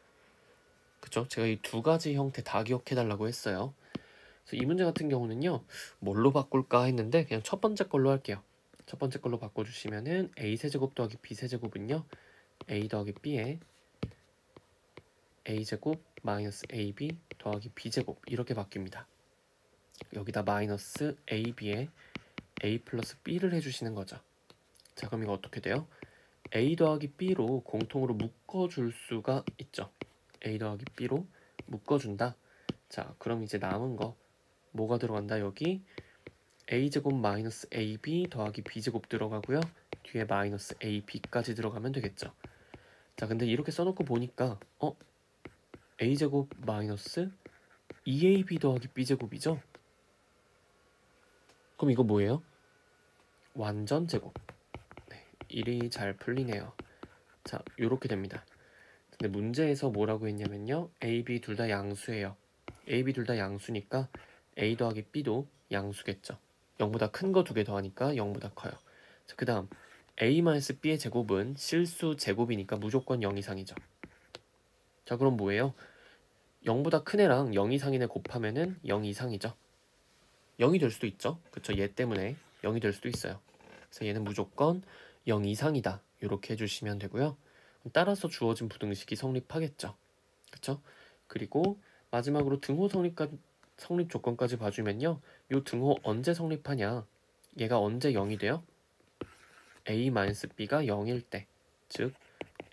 그쵸? 제가 이 두 가지 형태 다 기억해달라고 했어요. 그래서 이 문제 같은 경우는요, 뭘로 바꿀까 했는데 그냥 첫 번째 걸로 할게요. 첫 번째 걸로 바꿔주시면은 a 세제곱 더하기 b 세제곱은요, a 더하기 b에 a제곱 마이너스 ab 더하기 b제곱 이렇게 바뀝니다. 여기다 마이너스 ab에 a 플러스 b를 해주시는 거죠. 자, 그럼 이거 어떻게 돼요? a 더하기 b로 공통으로 묶어줄 수가 있죠. a 더하기 b로 묶어준다. 자, 그럼 이제 남은 거 뭐가 들어간다? 여기 a제곱 마이너스 ab 더하기 b제곱 들어가고요. 뒤에 마이너스 ab까지 들어가면 되겠죠. 자, 근데 이렇게 써놓고 보니까 a제곱 마이너스 2ab 더하기 b제곱이죠? 그럼 이거 뭐예요? 완전 제곱. 네, 일이 잘 풀리네요. 자, 요렇게 됩니다. 근데 문제에서 뭐라고 했냐면요, a, b 둘 다 양수예요. a, b 둘 다 양수니까 a 더하기 b도 양수겠죠. 0보다 큰 거 두 개 더하니까 0보다 커요. 자, 그 다음 a-b의 제곱은 실수 제곱이니까 무조건 0 이상이죠. 자, 그럼 뭐예요? 0보다 큰 애랑 0 이상인 애 곱하면은 0 이상이죠. 0이 될 수도 있죠. 그쵸? 얘 때문에 0이 될 수도 있어요. 그래서 얘는 무조건 0 이상이다. 이렇게 해주시면 되고요. 따라서 주어진 부등식이 성립하겠죠. 그쵸? 그리고 마지막으로 등호 성립 조건까지 봐주면요. 요 등호 언제 성립하냐? 얘가 언제 0이 돼요? a-b가 0일 때, 즉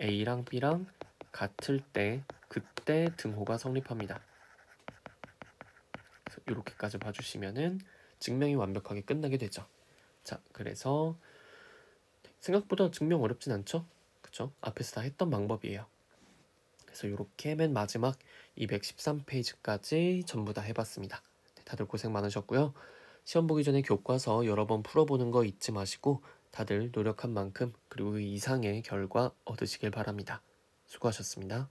a랑 b랑 같을 때, 그때 등호가 성립합니다. 이렇게까지 봐주시면은 증명이 완벽하게 끝나게 되죠. 자, 그래서 생각보다 증명 어렵진 않죠? 그쵸? 앞에서 다 했던 방법이에요. 그래서 이렇게 맨 마지막 213페이지까지 전부 다 해봤습니다. 네, 다들 고생 많으셨고요. 시험 보기 전에 교과서 여러 번 풀어보는 거 잊지 마시고 다들 노력한 만큼 그리고 그 이상의 결과 얻으시길 바랍니다. 수고하셨습니다.